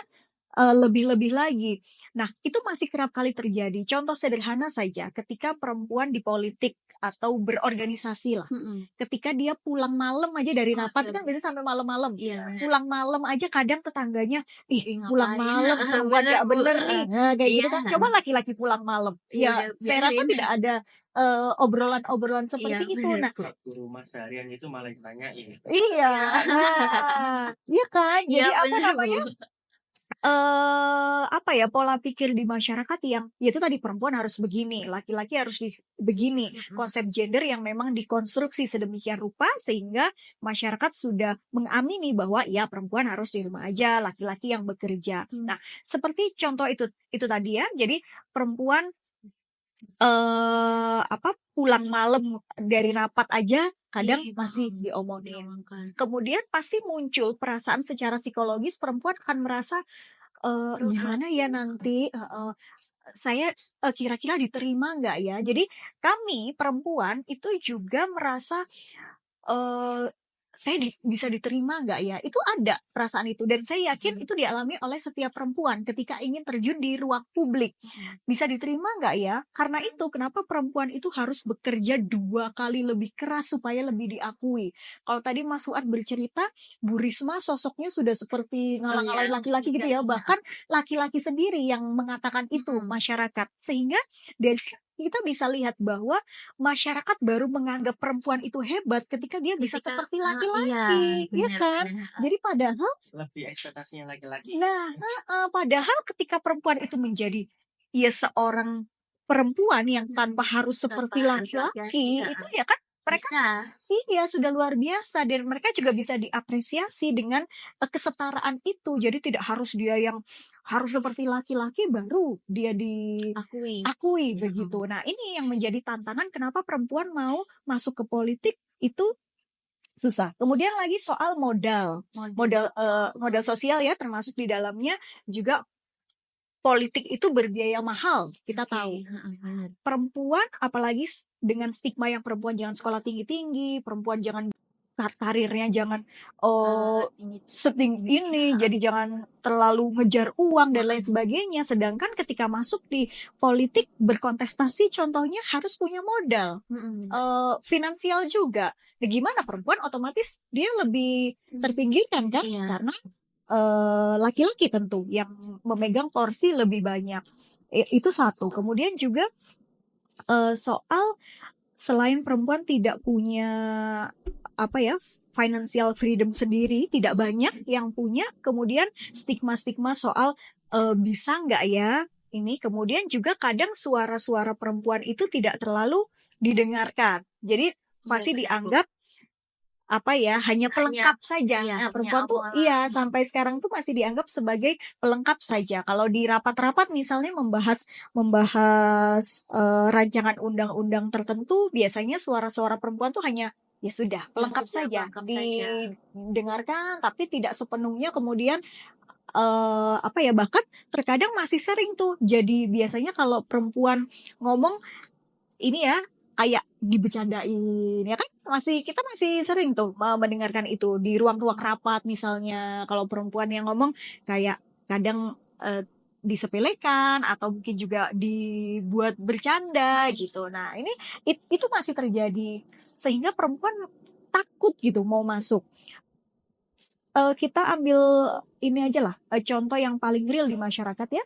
lebih-lebih lagi. Nah, itu masih kerap kali terjadi. Contoh sederhana saja, ketika perempuan di politik atau berorganisasi lah. Ketika dia pulang malam aja dari rapat, kan biasanya sampai malam-malam. Iya, bener. Pulang malam aja kadang tetangganya, Ih, pulang ngapain? malam, perempuan Bener, gak Bu. bener nih. Nah, kayak gitu Iya, kan. Coba laki-laki pulang malam. iya Ya, udah saya rasa biarin. tidak ada obrolan-obrolan Iya, seperti itu. bener, Nah, Bu. Waktu rumah seharian itu malah ditanyain. iya. Iya. Nah, iya kan? Iya, Jadi apa bener, namanya? Bu. Apa ya, pola pikir di masyarakat yang ya itu tadi, perempuan harus begini, laki-laki harus begini. Konsep gender yang memang dikonstruksi sedemikian rupa sehingga masyarakat sudah mengamini bahwa ya perempuan harus di rumah aja, laki-laki yang bekerja. Nah, seperti contoh itu tadi ya. Jadi perempuan pulang malam dari rapat aja kadang Iya, masih diomongin. diomongkan. Kemudian pasti muncul perasaan secara psikologis, perempuan akan merasa gimana ya nanti saya kira-kira diterima nggak ya. Jadi kami perempuan itu juga merasa saya bisa diterima nggak ya, itu ada perasaan itu, dan saya yakin itu dialami oleh setiap perempuan ketika ingin terjun di ruang publik. Bisa diterima nggak ya, karena itu kenapa perempuan itu harus bekerja 2 kali lebih keras supaya lebih diakui. Kalau tadi Mas Fuad bercerita Bu Risma sosoknya sudah seperti ngalah-ngalahin laki-laki gitu ya, bahkan laki-laki sendiri yang mengatakan itu masyarakat, sehingga dari situ kita bisa lihat bahwa masyarakat baru menganggap perempuan itu hebat ketika dia bisa seperti laki-laki, ya bener, kan? bener. Jadi padahal Lebih ekspektasinya laki-laki. Nah, padahal ketika perempuan itu menjadi ya seorang perempuan yang tanpa harus seperti Tanpa harus laki-laki, laki-laki, itu ya kan mereka bisa. sudah luar biasa, dan mereka juga bisa diapresiasi dengan kesetaraan itu. Jadi tidak harus dia yang harus seperti laki-laki baru dia diakui begitu. Nah, ini yang menjadi tantangan kenapa perempuan mau masuk ke politik itu susah. Kemudian lagi soal modal sosial ya, termasuk di dalamnya juga politik itu berbiaya mahal, kita tahu. Perempuan apalagi dengan stigma yang perempuan jangan sekolah tinggi-tinggi, perempuan jangan karirnya jangan setinggi ini, jadi jangan terlalu ngejar uang dan lain sebagainya. Sedangkan ketika masuk di politik berkontestasi, contohnya harus punya modal finansial juga. Nah, gimana perempuan otomatis dia lebih terpinggirkan kan? Iya. Karena laki-laki tentu yang memegang porsi lebih banyak. Itu satu. Kemudian juga soal selain perempuan tidak punya financial freedom sendiri, tidak banyak yang punya, kemudian stigma-stigma soal bisa nggak ya ini, kemudian juga kadang suara-suara perempuan itu tidak terlalu didengarkan, jadi pasti dianggap hanya pelengkap saja. Nah, perempuan tuh sampai sekarang tuh masih dianggap sebagai pelengkap saja. Kalau di rapat-rapat misalnya membahas rancangan undang-undang tertentu, biasanya suara-suara perempuan tuh hanya ya sudah pelengkap saja, didengarkan, tapi tidak sepenuhnya kemudian bahkan terkadang masih sering tuh jadi biasanya kalau perempuan ngomong ini ya kayak dibecandain, ya kan? Kita masih sering tuh mendengarkan itu di ruang-ruang rapat misalnya. Kalau perempuan yang ngomong kayak kadang disepelekan atau mungkin juga dibuat bercanda gitu. Nah, ini itu masih terjadi sehingga perempuan takut gitu mau masuk. Kita ambil ini aja lah, contoh yang paling real di masyarakat ya.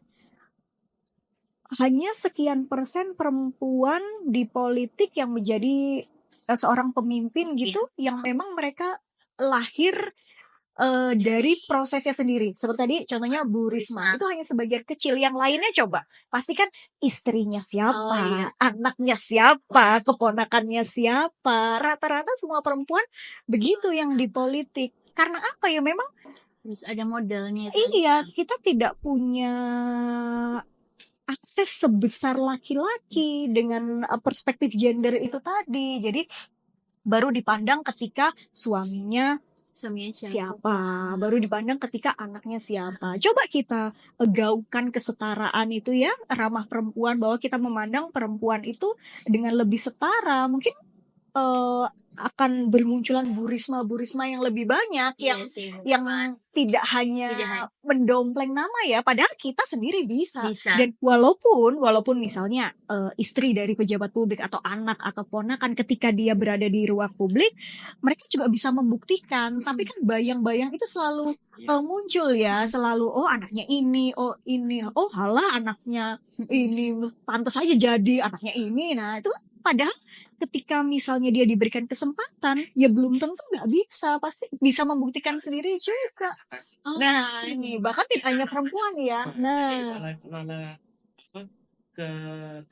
Hanya sekian persen perempuan di politik yang menjadi seorang pemimpin gitu, yang memang mereka lahir dari prosesnya sendiri. Seperti tadi contohnya Bu Risma, itu hanya sebagian kecil. Yang lainnya coba, pastikan istrinya siapa, anaknya siapa, keponakannya siapa. Rata-rata semua perempuan begitu yang di politik. Karena apa ya, memang harus ada modalnya. Iya, kita tidak punya akses sebesar laki-laki dengan perspektif gender itu tadi. Jadi baru dipandang ketika suaminya Suaminya siapa? siapa, baru dipandang ketika anaknya siapa. Coba kita gaungkan kesetaraan itu ya, ramah perempuan, bahwa kita memandang perempuan itu dengan lebih setara. Mungkin akan bermunculan Bu Risma yang lebih banyak, Iya sih, yang tidak hanya Tidak hanya- mendompleng nama ya, padahal kita sendiri bisa. bisa. Dan walaupun misalnya istri dari pejabat publik atau anak atau ponakan, ketika dia berada di ruang publik, mereka juga bisa membuktikan. Tapi kan bayang-bayang itu selalu muncul ya, selalu oh anaknya ini, oh halah anaknya ini, pantas aja jadi anaknya ini. Nah itu padahal ketika misalnya dia diberikan kesempatan, ya belum tentu nggak bisa, pasti bisa membuktikan sendiri juga. Oh, Nah ini bahkan tidak hanya perempuan ya. Nah malah apa, bukan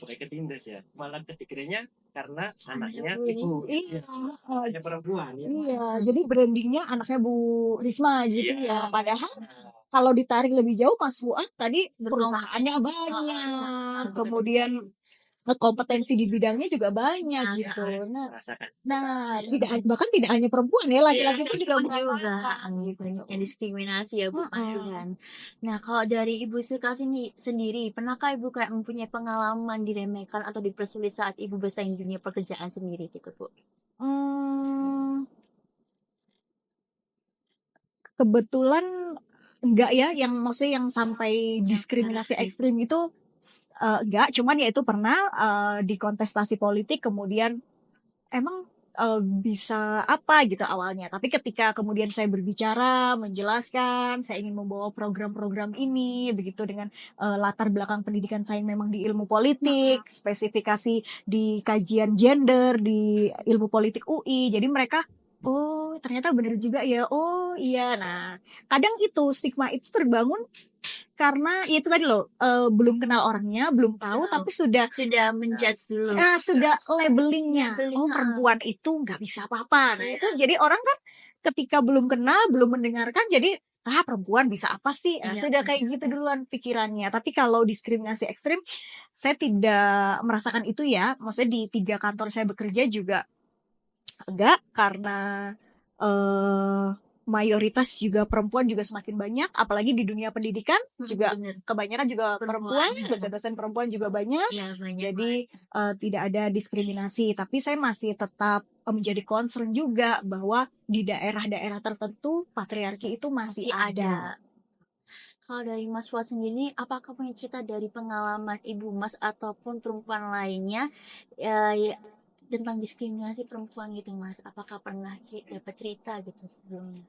ketindas ya, malah ketikirnya karena anaknya Bu ibu, iya, anaknya perempuan ya. iya, jadi brandingnya anaknya Bu Risma gitu ya. Padahal kalau ditarik lebih jauh, Mas Fuad tadi perusahaannya banyak, kemudian kompetensi di bidangnya juga banyak gitu. Merasakan Nah, bahkan tidak hanya perempuan ya, laki-laki pun juga merasakan gitu. Yang diskriminasi ya Bu Heeh. Masihan. Nah, kalau dari Ibu Silka sendiri, pernahkah Ibu kayak mempunyai pengalaman diremehkan atau dipersulit saat Ibu bersaing di dunia pekerjaan sendiri gitu Bu? Kebetulan enggak ya, yang maksudnya yang sampai diskriminasi ekstrim itu enggak, cuman ya itu pernah di kontestasi politik, kemudian emang bisa apa gitu awalnya, tapi ketika kemudian saya berbicara, menjelaskan saya ingin membawa program-program ini begitu dengan latar belakang pendidikan saya yang memang di ilmu politik, spesifikasi di kajian gender di ilmu politik UI, jadi mereka oh ternyata bener juga ya, oh iya. Nah kadang itu stigma itu terbangun karena ya itu tadi loh, belum kenal orangnya, belum tahu, tapi sudah menjudge dulu. sudah labelingnya, Labeling, oh perempuan itu nggak bisa apa-apa. Nah itu jadi orang kan ketika belum kenal, belum mendengarkan, jadi perempuan bisa apa sih? Nah, Iya. sudah kayak gitu duluan pikirannya. Tapi kalau diskriminasi ekstrim, saya tidak merasakan itu ya. Maksudnya di 3 kantor saya bekerja juga enggak, karena mayoritas juga perempuan juga semakin banyak, apalagi di dunia pendidikan juga Bener. kebanyakan juga perempuan, Perempuan. dosen-dosen perempuan juga banyak. Ya, banyak. Jadi tidak ada diskriminasi, tapi saya masih tetap menjadi concern juga bahwa di daerah-daerah tertentu patriarki itu masih ada. Kalau dari Mas Fuad sendiri, apakah punya cerita dari pengalaman Ibu Mas ataupun perempuan lainnya ya, tentang diskriminasi perempuan gitu Mas? Apakah pernah dapat cerita gitu sebelumnya?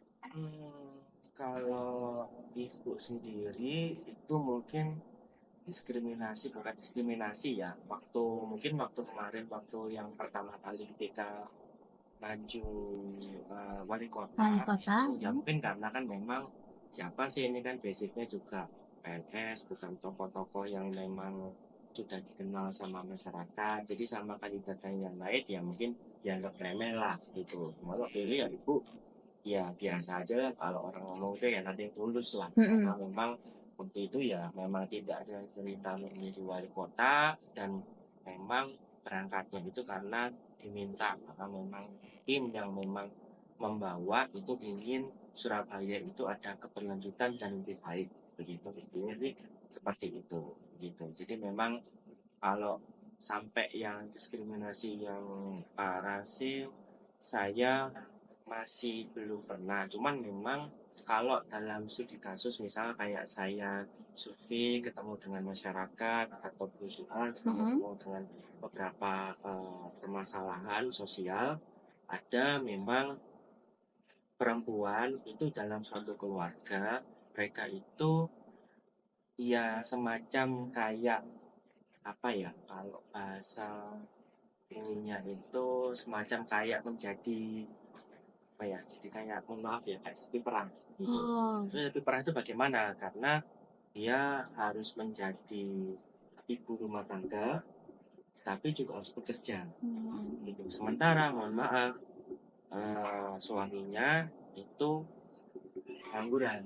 Kalau ibu sendiri itu mungkin bukan diskriminasi ya, mungkin waktu kemarin, waktu yang pertama kali ketika maju wali kota, ya mungkin karena kan memang siapa sih ini kan basicnya juga PNS, bukan tokoh-tokoh yang memang sudah dikenal sama masyarakat, jadi sama kandidat yang lain ya mungkin dianggap remeh lah gitu. Malah ini ya ibu ya biasa aja lah, kalau orang ngomong itu ya nanti tulus lah, karena memang waktu itu ya memang tidak ada cerita menjadi wali kota, dan memang berangkatnya itu karena diminta, karena memang tim yang memang membawa itu ingin Surabaya itu ada keberlanjutan dan lebih baik begitu, intinya sih seperti itu gitu. Jadi memang kalau sampai yang diskriminasi yang parah sih saya masih belum pernah, cuman memang kalau dalam studi kasus misalnya kayak saya survei, ketemu dengan masyarakat atau berusaha ketemu dengan beberapa permasalahan sosial, ada memang perempuan itu dalam suatu keluarga, mereka itu ya semacam kayak apa ya, kalau bahasa ininya itu semacam kayak menjadi apa ya, jadi kayak mohon maaf ya, kayak seperti perang gitu. Terus seperti perang itu bagaimana? Karena dia harus menjadi ibu rumah tangga, tapi juga harus bekerja gitu. Sementara mohon maaf suaminya itu pengangguran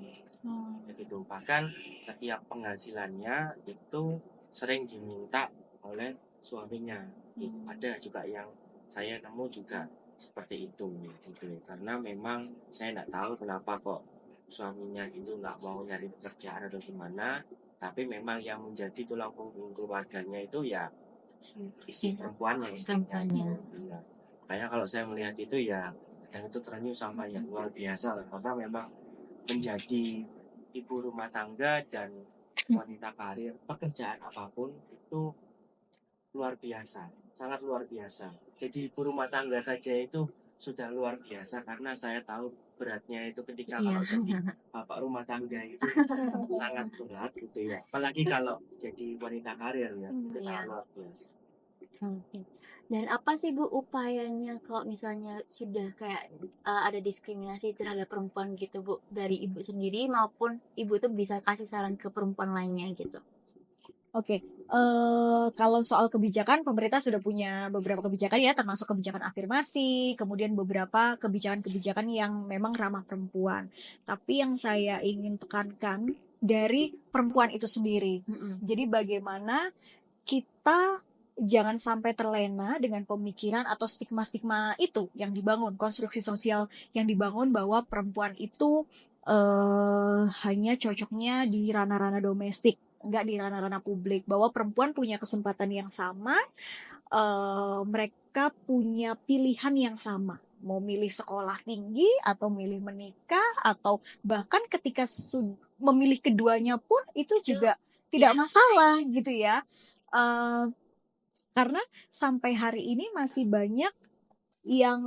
gitu. Bahkan setiap penghasilannya itu sering diminta oleh suaminya gitu. Ada juga yang saya nemu juga seperti itu gitu. Karena memang saya nggak tahu kenapa kok suaminya itu nggak mau nyari pekerjaan atau gimana, tapi memang yang menjadi tulang punggung keluarganya itu ya isi perempuannya istrinya Perempuannya. gitu. Iya. Makanya kalau saya melihat itu ya, dan itu ternyuh sama yang luar biasa lah, karena memang menjadi ibu rumah tangga dan wanita karir pekerjaan apapun itu luar biasa, sangat luar biasa. Jadi ibu rumah tangga saja itu sudah luar biasa, karena saya tahu beratnya itu ketika Iya. kalau jadi bapak rumah tangga itu sangat berat gitu ya. Apalagi kalau jadi wanita karir ya, itu Iya. sangat luar biasa. Oke. Dan apa sih Bu upayanya kalau misalnya sudah kayak ada diskriminasi terhadap perempuan gitu Bu, dari Ibu sendiri maupun Ibu tuh bisa kasih saran ke perempuan lainnya gitu? Oke, kalau soal kebijakan, pemerintah sudah punya beberapa kebijakan ya, termasuk kebijakan afirmasi, kemudian beberapa kebijakan-kebijakan yang memang ramah perempuan. Tapi yang saya ingin tekankan dari perempuan itu sendiri. Jadi bagaimana kita jangan sampai terlena dengan pemikiran atau stigma-stigma itu yang dibangun, konstruksi sosial yang dibangun bahwa perempuan itu hanya cocoknya di ranah-ranah domestik, nggak di ranah-ranah publik, bahwa perempuan punya kesempatan yang sama, mereka punya pilihan yang sama, mau milih sekolah tinggi atau milih menikah atau bahkan ketika memilih keduanya pun itu juga tidak masalah gitu ya. Eh, karena sampai hari ini masih banyak yang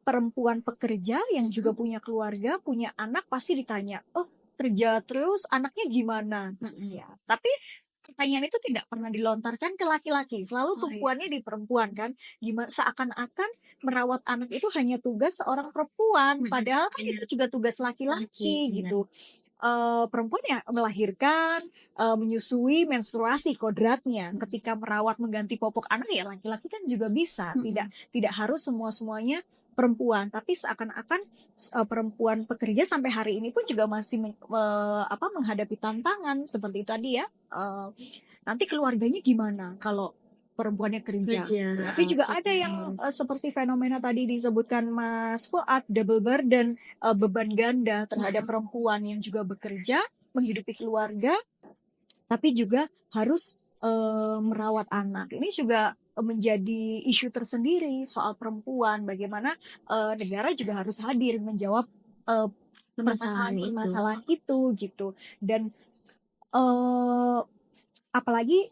perempuan pekerja yang juga punya keluarga, punya anak, pasti ditanya, oh kerja terus anaknya gimana? Ya, tapi pertanyaan itu tidak pernah dilontarkan ke laki-laki, selalu tumpuannya di perempuan kan. Gimana seakan-akan merawat anak itu hanya tugas seorang perempuan, padahal kan itu juga tugas laki-laki gitu. Perempuan ya melahirkan, menyusui, menstruasi kodratnya. Ketika merawat, mengganti popok anak ya laki-laki kan juga bisa. Tidak harus semuanya perempuan, tapi seakan-akan perempuan pekerja sampai hari ini pun juga masih menghadapi tantangan seperti tadi ya. Nanti keluarganya gimana kalau perempuannya kerja? Tapi juga ada yang seperti fenomena tadi disebutkan Mas Fuad, double burden, beban ganda terhadap perempuan yang juga bekerja, menghidupi keluarga, tapi juga harus merawat anak. Ini juga menjadi isu tersendiri soal perempuan. Bagaimana negara juga harus hadir menjawab permasalahan itu gitu. Dan apalagi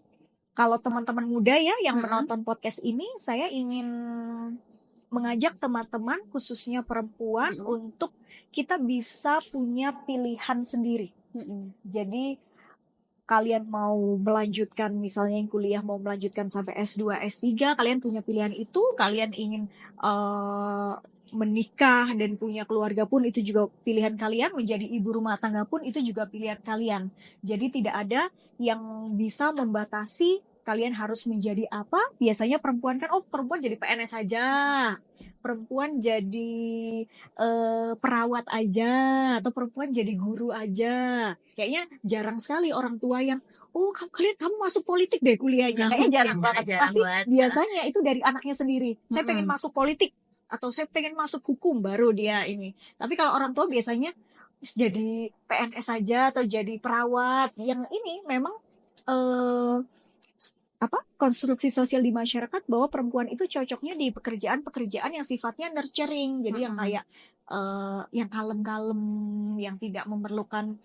kalau teman-teman muda ya yang menonton podcast ini, saya ingin mengajak teman-teman khususnya perempuan untuk kita bisa punya pilihan sendiri. Jadi kalian mau melanjutkan, misalnya yang kuliah mau melanjutkan sampai S2, S3, kalian punya pilihan itu. Kalian ingin menikah dan punya keluarga pun itu juga pilihan kalian. Menjadi ibu rumah tangga pun itu juga pilihan kalian. Jadi tidak ada yang bisa membatasi kalian harus menjadi apa. Biasanya perempuan kan, oh perempuan jadi PNS saja, perempuan jadi perawat aja, atau perempuan jadi guru aja. Kayaknya jarang sekali orang tua yang, oh kamu masuk politik deh kuliahnya. Kayaknya jarang banget. Pasti biasanya itu dari anaknya sendiri. Saya pengen masuk politik atau saya pengen masuk hukum, baru dia ini. Tapi kalau orang tua biasanya jadi PNS saja atau jadi perawat. Yang ini memang konstruksi sosial di masyarakat bahwa perempuan itu cocoknya di pekerjaan-pekerjaan yang sifatnya nurturing. Jadi yang kayak yang kalem-kalem, yang tidak memerlukan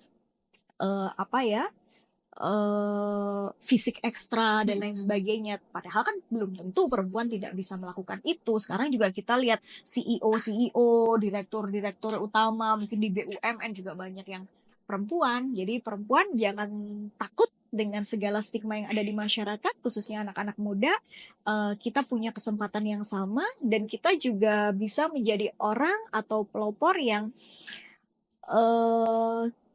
fisik ekstra dan lain sebagainya. Padahal kan belum tentu perempuan tidak bisa melakukan itu. Sekarang juga kita lihat CEO, direktur utama mungkin di BUMN juga banyak yang perempuan. Jadi perempuan jangan takut dengan segala stigma yang ada di masyarakat, khususnya anak-anak muda. Kita punya kesempatan yang sama dan kita juga bisa menjadi orang atau pelopor yang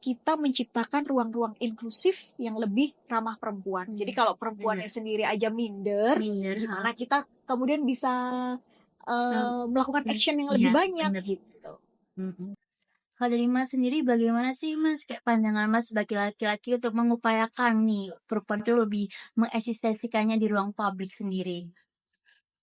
kita menciptakan ruang-ruang inklusif yang lebih ramah perempuan. Jadi kalau perempuannya sendiri aja minder, gimana kita kemudian bisa melakukan action yang lebih banyak gitu. Kalau dari Mas sendiri bagaimana sih Mas, kayak pandangan Mas sebagai laki-laki untuk mengupayakan nih perempuan itu lebih mengeksistensikannya di ruang publik sendiri?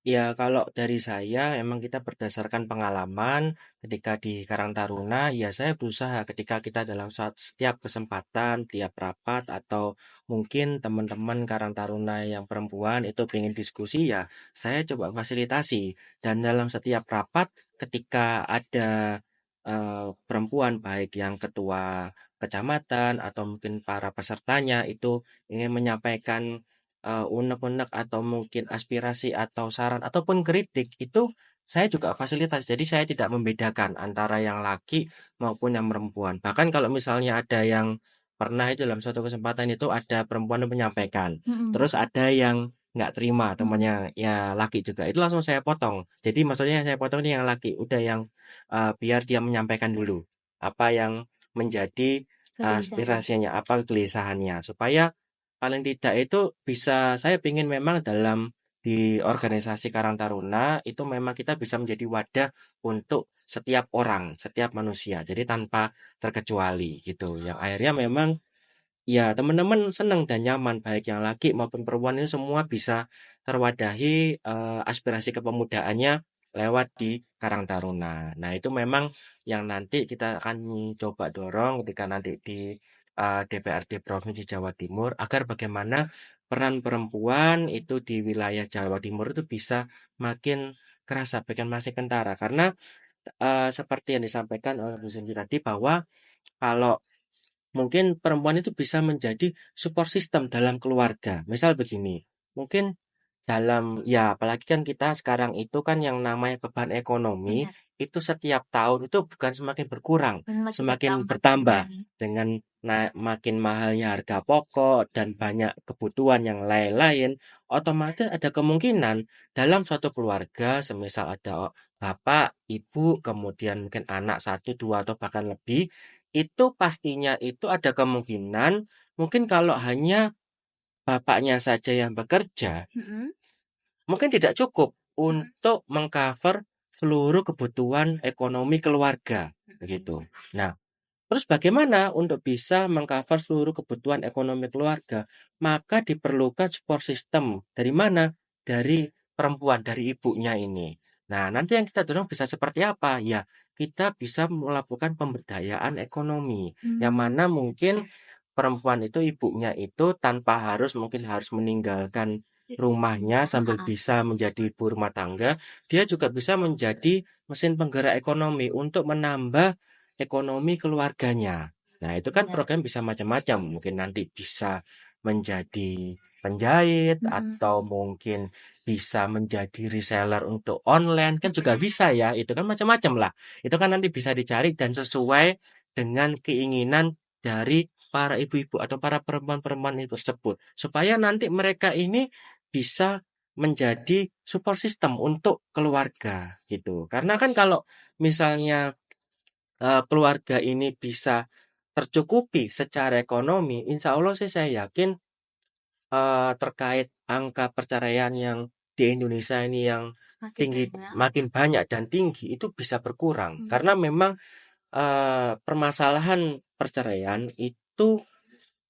Ya, kalau dari saya emang kita berdasarkan pengalaman ketika di Karang Taruna, ya saya berusaha ketika kita dalam setiap kesempatan, tiap rapat atau mungkin teman-teman Karang Taruna yang perempuan itu pengen diskusi ya, saya coba fasilitasi. Dan dalam setiap rapat ketika ada perempuan baik yang ketua kecamatan atau mungkin para pesertanya itu ingin menyampaikan unek-unek atau mungkin aspirasi atau saran ataupun kritik itu saya juga fasilitas. Jadi saya tidak membedakan antara yang laki maupun yang perempuan. Bahkan kalau misalnya ada yang pernah itu dalam suatu kesempatan itu ada perempuan yang menyampaikan, Mm-mm. terus ada yang nggak terima Mm-mm. temannya ya laki juga itu langsung saya potong. Jadi maksudnya yang saya potong ini yang laki, udah yang biar dia menyampaikan dulu apa yang menjadi Kegelisahan. aspirasinya, apa kegelisahannya supaya paling tidak itu bisa saya pengen memang dalam di organisasi Karang Taruna itu memang kita bisa menjadi wadah untuk setiap orang, setiap manusia. Jadi tanpa terkecuali gitu. Yang akhirnya memang ya teman-teman senang dan nyaman baik yang laki maupun perempuan ini semua bisa terwadahi aspirasi kepemudaannya lewat di Karang Taruna. Nah, itu memang yang nanti kita akan coba dorong ketika nanti di DPRD Provinsi Jawa Timur agar bagaimana peran perempuan itu di wilayah Jawa Timur itu bisa makin kerasa, makin masih kentara karena seperti yang disampaikan oleh Bu Cindy tadi bahwa kalau mungkin perempuan itu bisa menjadi support system dalam keluarga. Misal begini, mungkin dalam ya apalagi kan kita sekarang itu kan yang namanya beban ekonomi Benar. itu setiap tahun itu bukan semakin berkurang, Dan makin semakin bertambah bertambah bahkan. dengan makin mahalnya harga pokok dan banyak kebutuhan yang lain-lain, otomatis ada kemungkinan dalam suatu keluarga, semisal ada bapak, ibu, kemudian mungkin anak satu, dua atau bahkan lebih, itu pastinya itu ada kemungkinan mungkin kalau hanya bapaknya saja yang bekerja, Mm-mm. mungkin tidak cukup untuk mengcover seluruh kebutuhan ekonomi keluarga, begitu. Nah, terus bagaimana untuk bisa mengcover seluruh kebutuhan ekonomi keluarga? Maka diperlukan support system. Dari mana? Dari perempuan, dari ibunya ini. Nah, nanti yang kita dorong bisa seperti apa? Ya, kita bisa melakukan pemberdayaan ekonomi. Yang Hmm. mana mungkin perempuan itu ibunya itu tanpa mungkin harus meninggalkan rumahnya sambil Ah, bisa menjadi ibu rumah tangga, dia juga bisa menjadi mesin penggerak ekonomi untuk menambah ekonomi keluarganya. Nah, itu kan benar. program bisa macam-macam. Mungkin nanti bisa menjadi penjahit Mm-mm. atau mungkin bisa menjadi reseller untuk online kan juga bisa ya. Itu kan macam-macam lah. Itu kan nanti bisa dicari dan sesuai dengan keinginan dari para ibu-ibu atau para perempuan-perempuan itu tersebut. Supaya nanti mereka ini bisa menjadi support system untuk keluarga gitu. Karena kan kalau misalnya keluarga ini bisa tercukupi secara ekonomi, insya Allah sih saya yakin terkait angka perceraian yang di Indonesia ini yang Makin tinggi, banyak. makin banyak dan tinggi itu bisa berkurang. Mm. Karena memang permasalahan perceraian itu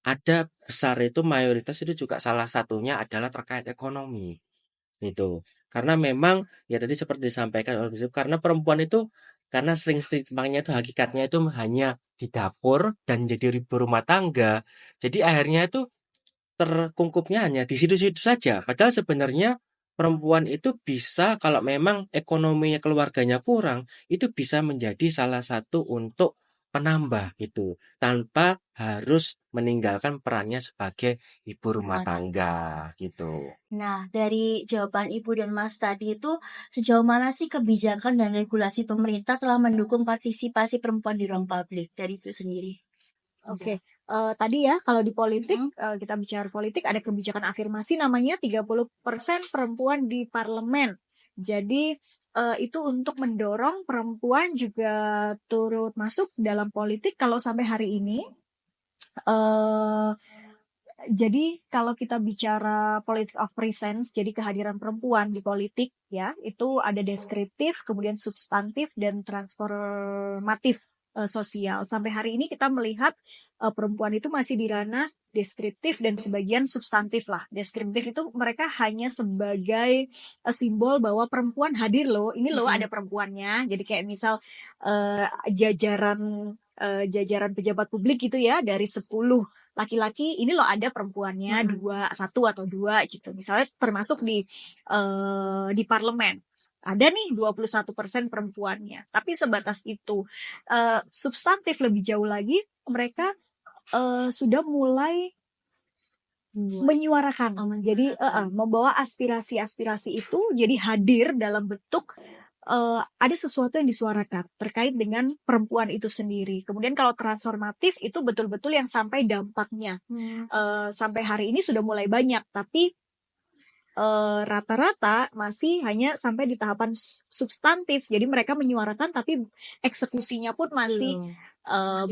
ada besar itu mayoritas itu juga salah satunya adalah terkait ekonomi. Itu. Karena memang ya tadi seperti disampaikan oleh Yusuf, karena perempuan itu karena sering stigmanya itu hakikatnya itu hanya di dapur dan jadi ibu rumah tangga. Jadi akhirnya itu terkungkupnya hanya di situ-situ saja. Padahal sebenarnya perempuan itu bisa kalau memang ekonominya keluarganya kurang, itu bisa menjadi salah satu untuk penambah gitu, tanpa harus meninggalkan perannya sebagai ibu rumah Rumah tangga. tangga gitu. Nah, dari jawaban Ibu dan Mas tadi itu, sejauh mana sih kebijakan dan regulasi pemerintah telah mendukung partisipasi perempuan di ruang publik dari itu sendiri? Oke, tadi ya kalau di politik, Mm-mm. kita bicara politik ada kebijakan afirmasi namanya 30% perempuan di parlemen. Jadi itu untuk mendorong perempuan juga turut masuk dalam politik. Kalau sampai hari ini, eh jadi kalau kita bicara politik of presence, jadi kehadiran perempuan di politik ya, itu ada deskriptif, kemudian substantif dan transformatif. sosial. Sampai hari ini kita melihat perempuan itu masih di ranah deskriptif dan sebagian substantif lah. Deskriptif itu mereka hanya sebagai simbol bahwa perempuan hadir loh, ini loh ada perempuannya. Jadi kayak misal jajaran pejabat publik gitu ya, dari 10 laki-laki, ini loh ada perempuannya 1 atau 2 gitu. Misalnya termasuk di parlemen. Ada nih 21% perempuannya, tapi sebatas itu. Substantif lebih jauh lagi, mereka sudah mulai menyuarakan. Jadi membawa aspirasi-aspirasi itu jadi hadir dalam bentuk ada sesuatu yang disuarakan terkait dengan perempuan itu sendiri. Kemudian kalau transformatif itu betul-betul yang sampai dampaknya. Sampai hari ini sudah mulai banyak, tapi rata-rata masih hanya sampai di tahapan substantif. Jadi mereka menyuarakan tapi eksekusinya pun masih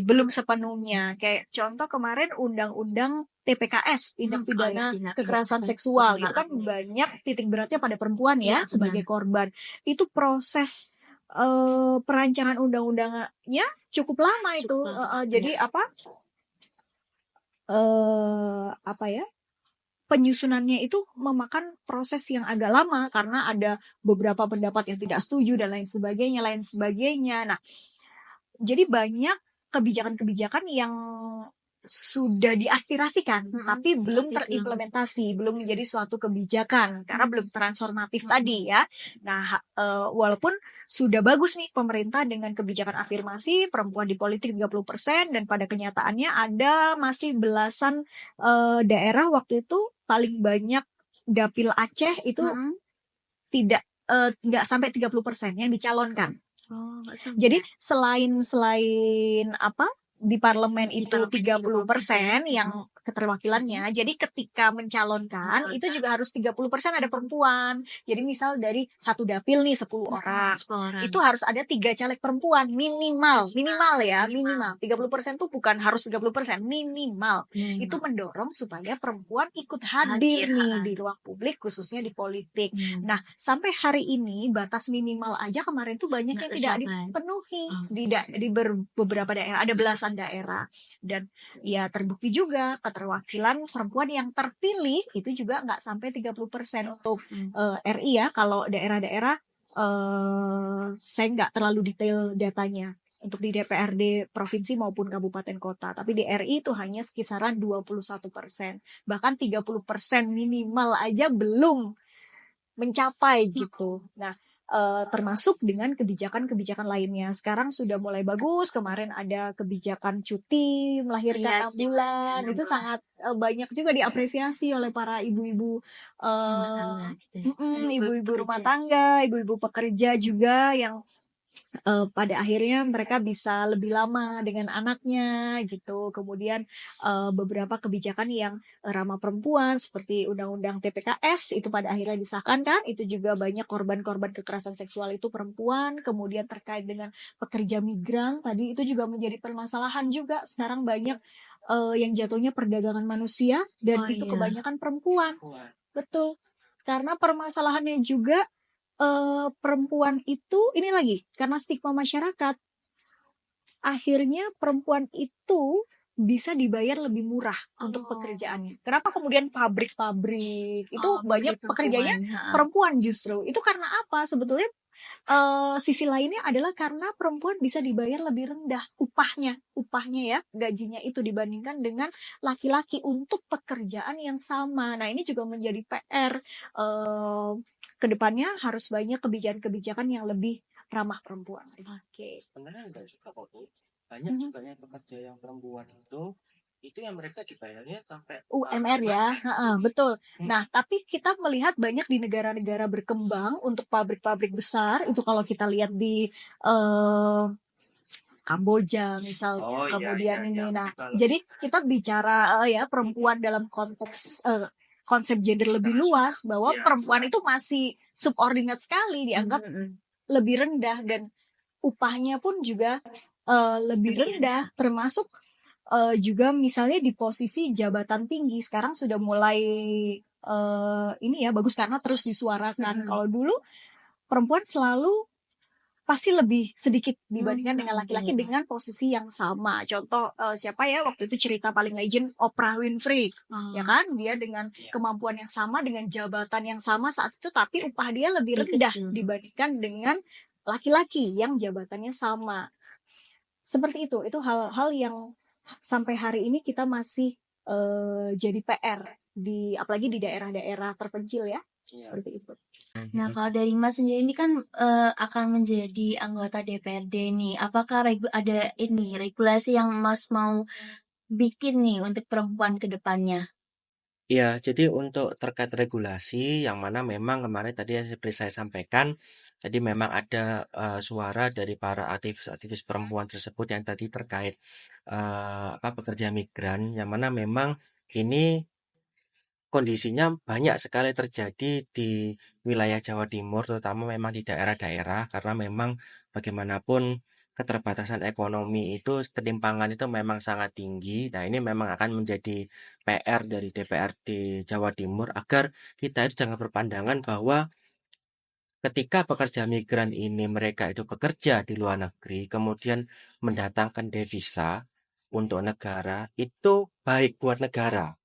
belum sepenuhnya. Kayak contoh kemarin undang-undang TPKS, tindak pidana kekerasan seksual, itu kan banyak titik beratnya pada perempuan ya sebagai korban. Itu proses perancangan undang-undangnya cukup lama itu. Jadi penyusunannya itu memakan proses yang agak lama karena ada beberapa pendapat yang tidak setuju dan lain sebagainya. Nah, jadi banyak kebijakan-kebijakan yang sudah diaspirasikan tapi belum terimplementasi, belum menjadi suatu kebijakan karena belum transformatif tadi ya. Nah, walaupun sudah bagus nih pemerintah dengan kebijakan afirmasi perempuan di politik 30%, dan pada kenyataannya ada masih belasan daerah waktu itu paling banyak dapil Aceh itu tidak nggak sampai 30% yang dicalonkan. Jadi selain di parlemen itu 30% yang keterwakilannya. Jadi ketika mencalonkan itu juga harus 30% ada perempuan. Jadi misal dari satu dapil nih 10 orang. Itu harus ada 3 caleg perempuan minimal 30% tuh bukan harus 30%, minimal. Itu mendorong supaya perempuan ikut hadir nih di ruang publik, khususnya di politik. Nah, sampai hari ini batas minimal aja kemarin tuh banyak yang tidak dipenuhi di beberapa daerah, ada belasan daerah. Dan ya terbukti juga keterwakilan perempuan yang terpilih itu juga nggak sampai 30% untuk RI ya. Kalau daerah-daerah saya nggak terlalu detail datanya untuk di DPRD provinsi maupun kabupaten kota, tapi di RI itu hanya kisaran 21%, bahkan 30% minimal aja belum mencapai gitu. Nah, termasuk dengan kebijakan-kebijakan lainnya. Sekarang sudah mulai bagus. Kemarin ada kebijakan cuti melahirkan 6 bulan. Itu sangat banyak juga diapresiasi oleh para ibu-ibu ibu-ibu rumah tangga, ibu-ibu pekerja juga yang pada akhirnya mereka bisa lebih lama dengan anaknya gitu. Kemudian beberapa kebijakan yang ramah perempuan seperti undang-undang TPKS itu pada akhirnya disahkan kan. Itu juga banyak korban-korban kekerasan seksual itu perempuan. Kemudian terkait dengan pekerja migran tadi itu juga menjadi permasalahan juga. Sekarang banyak yang jatuhnya perdagangan manusia dan itu kebanyakan perempuan. Betul. Karena permasalahannya juga perempuan itu ini lagi karena stigma masyarakat, akhirnya perempuan itu bisa dibayar lebih murah untuk pekerjaannya. Kenapa kemudian pabrik-pabrik itu banyak pekerjanya perempuan justru? Itu karena apa? Sebetulnya sisi lainnya adalah karena perempuan bisa dibayar lebih rendah upahnya ya, gajinya itu dibandingkan dengan laki-laki untuk pekerjaan yang sama. Nah, ini juga menjadi PR. Kedepannya harus banyak kebijakan-kebijakan yang lebih ramah perempuan. Oke. Sebenarnya enggak juga kok Bu. Banyak juga yang pekerja yang perempuan itu yang mereka dibayarnya sampai UMR ya, betul. Nah, tapi kita melihat banyak di negara-negara berkembang untuk pabrik-pabrik besar itu kalau kita lihat di Kamboja misal, kemudian ini. Nah, jadi kita bicara ya perempuan dalam konteks konsep gender lebih luas bahwa perempuan itu masih subordinate sekali, dianggap lebih rendah dan upahnya pun juga lebih rendah, termasuk juga misalnya di posisi jabatan tinggi sekarang sudah mulai ini ya bagus karena terus disuarakan. Kalau dulu perempuan selalu pasti lebih sedikit dibandingkan dengan laki-laki Iya. dengan posisi yang sama. Contoh siapa ya waktu itu cerita paling legend, Oprah Winfrey, ya kan? Dia dengan kemampuan yang sama, dengan jabatan yang sama saat itu, tapi upah dia lebih Lebih rendah kecil. dibandingkan dengan laki-laki yang jabatannya sama. Seperti itu hal-hal yang sampai hari ini kita masih jadi PR apalagi di daerah-daerah terpencil ya, seperti itu. Nah, kalau dari Mas sendiri ini kan akan menjadi anggota DPRD nih. Apakah ada ini regulasi yang Mas mau bikin nih untuk perempuan ke depannya? Iya, jadi untuk terkait regulasi yang mana memang kemarin tadi yang seperti saya sampaikan, tadi memang ada suara dari para aktivis-aktivis perempuan tersebut yang tadi terkait pekerja migran, yang mana memang ini kondisinya banyak sekali terjadi di wilayah Jawa Timur, terutama memang di daerah-daerah, karena memang bagaimanapun keterbatasan ekonomi itu, ketimpangan itu memang sangat tinggi. Nah, ini memang akan menjadi PR dari DPRD Jawa Timur agar kita itu jangan berpandangan bahwa ketika pekerja migran ini mereka itu bekerja di luar negeri, kemudian mendatangkan devisa untuk negara, itu baik buat negara.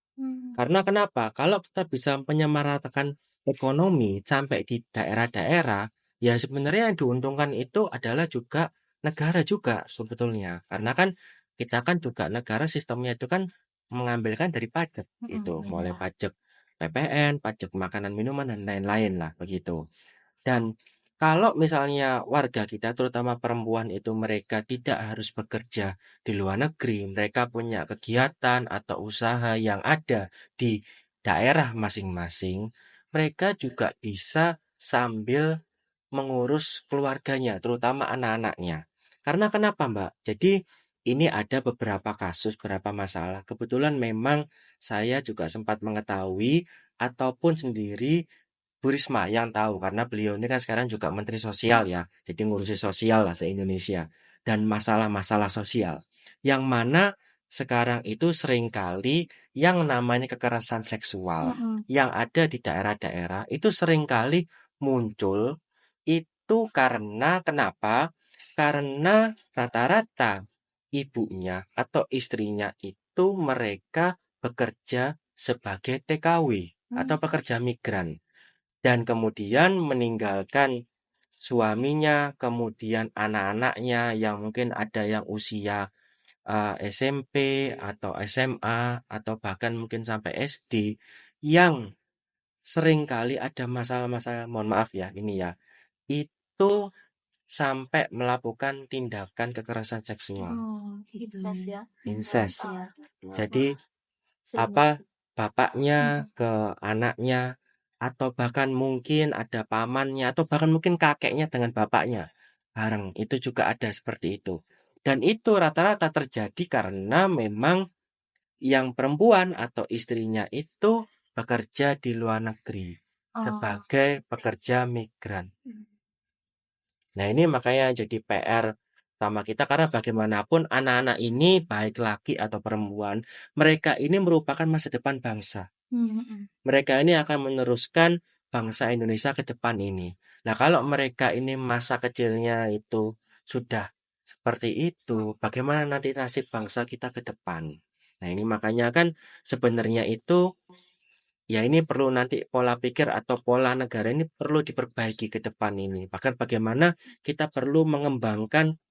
Karena kenapa? Kalau kita bisa menyamaratakan ekonomi sampai di daerah-daerah, ya sebenarnya yang diuntungkan itu adalah juga negara juga sebetulnya. Karena kan kita kan juga negara sistemnya itu kan mengambilkan dari pajak itu, mulai Benar. pajak PPN, pajak makanan minuman dan lain-lain lah begitu. Dan kalau misalnya warga kita, terutama perempuan itu mereka tidak harus bekerja di luar negeri, mereka punya kegiatan atau usaha yang ada di daerah masing-masing, mereka juga bisa sambil mengurus keluarganya, terutama anak-anaknya. Karena kenapa, Mbak? Jadi ini ada beberapa kasus, beberapa masalah. Kebetulan memang saya juga sempat mengetahui ataupun sendiri Bu Risma yang tahu karena beliau ini kan sekarang juga Menteri Sosial ya, jadi ngurusi sosial lah se-Indonesia dan masalah-masalah sosial. Yang mana sekarang itu seringkali yang namanya kekerasan seksual yang ada di daerah-daerah itu seringkali muncul itu karena kenapa? Karena rata-rata ibunya atau istrinya itu mereka bekerja sebagai TKW atau pekerja migran dan kemudian meninggalkan suaminya, kemudian anak-anaknya yang mungkin ada yang usia SMP atau SMA atau bahkan mungkin sampai SD yang seringkali ada masalah-masalah, mohon maaf ya ini ya, itu sampai melakukan tindakan kekerasan seksual, Gitu. Ya. incest. Ya. Jadi Sering apa bapaknya ke anaknya atau bahkan mungkin ada pamannya atau bahkan mungkin kakeknya dengan bapaknya bareng itu juga ada seperti itu dan itu rata-rata terjadi karena memang yang perempuan atau istrinya itu bekerja di luar negeri sebagai pekerja migran. Nah ini makanya jadi PR sama kita karena bagaimanapun anak-anak ini baik laki atau perempuan mereka ini merupakan masa depan bangsa. Mereka ini akan meneruskan bangsa Indonesia ke depan ini. Nah, kalau mereka ini masa kecilnya itu sudah seperti itu, bagaimana nanti nasib bangsa kita ke depan? Nah, ini makanya kan sebenarnya itu ya ini perlu nanti pola pikir atau pola negara ini perlu diperbaiki ke depan ini. Bahkan bagaimana kita perlu mengembangkan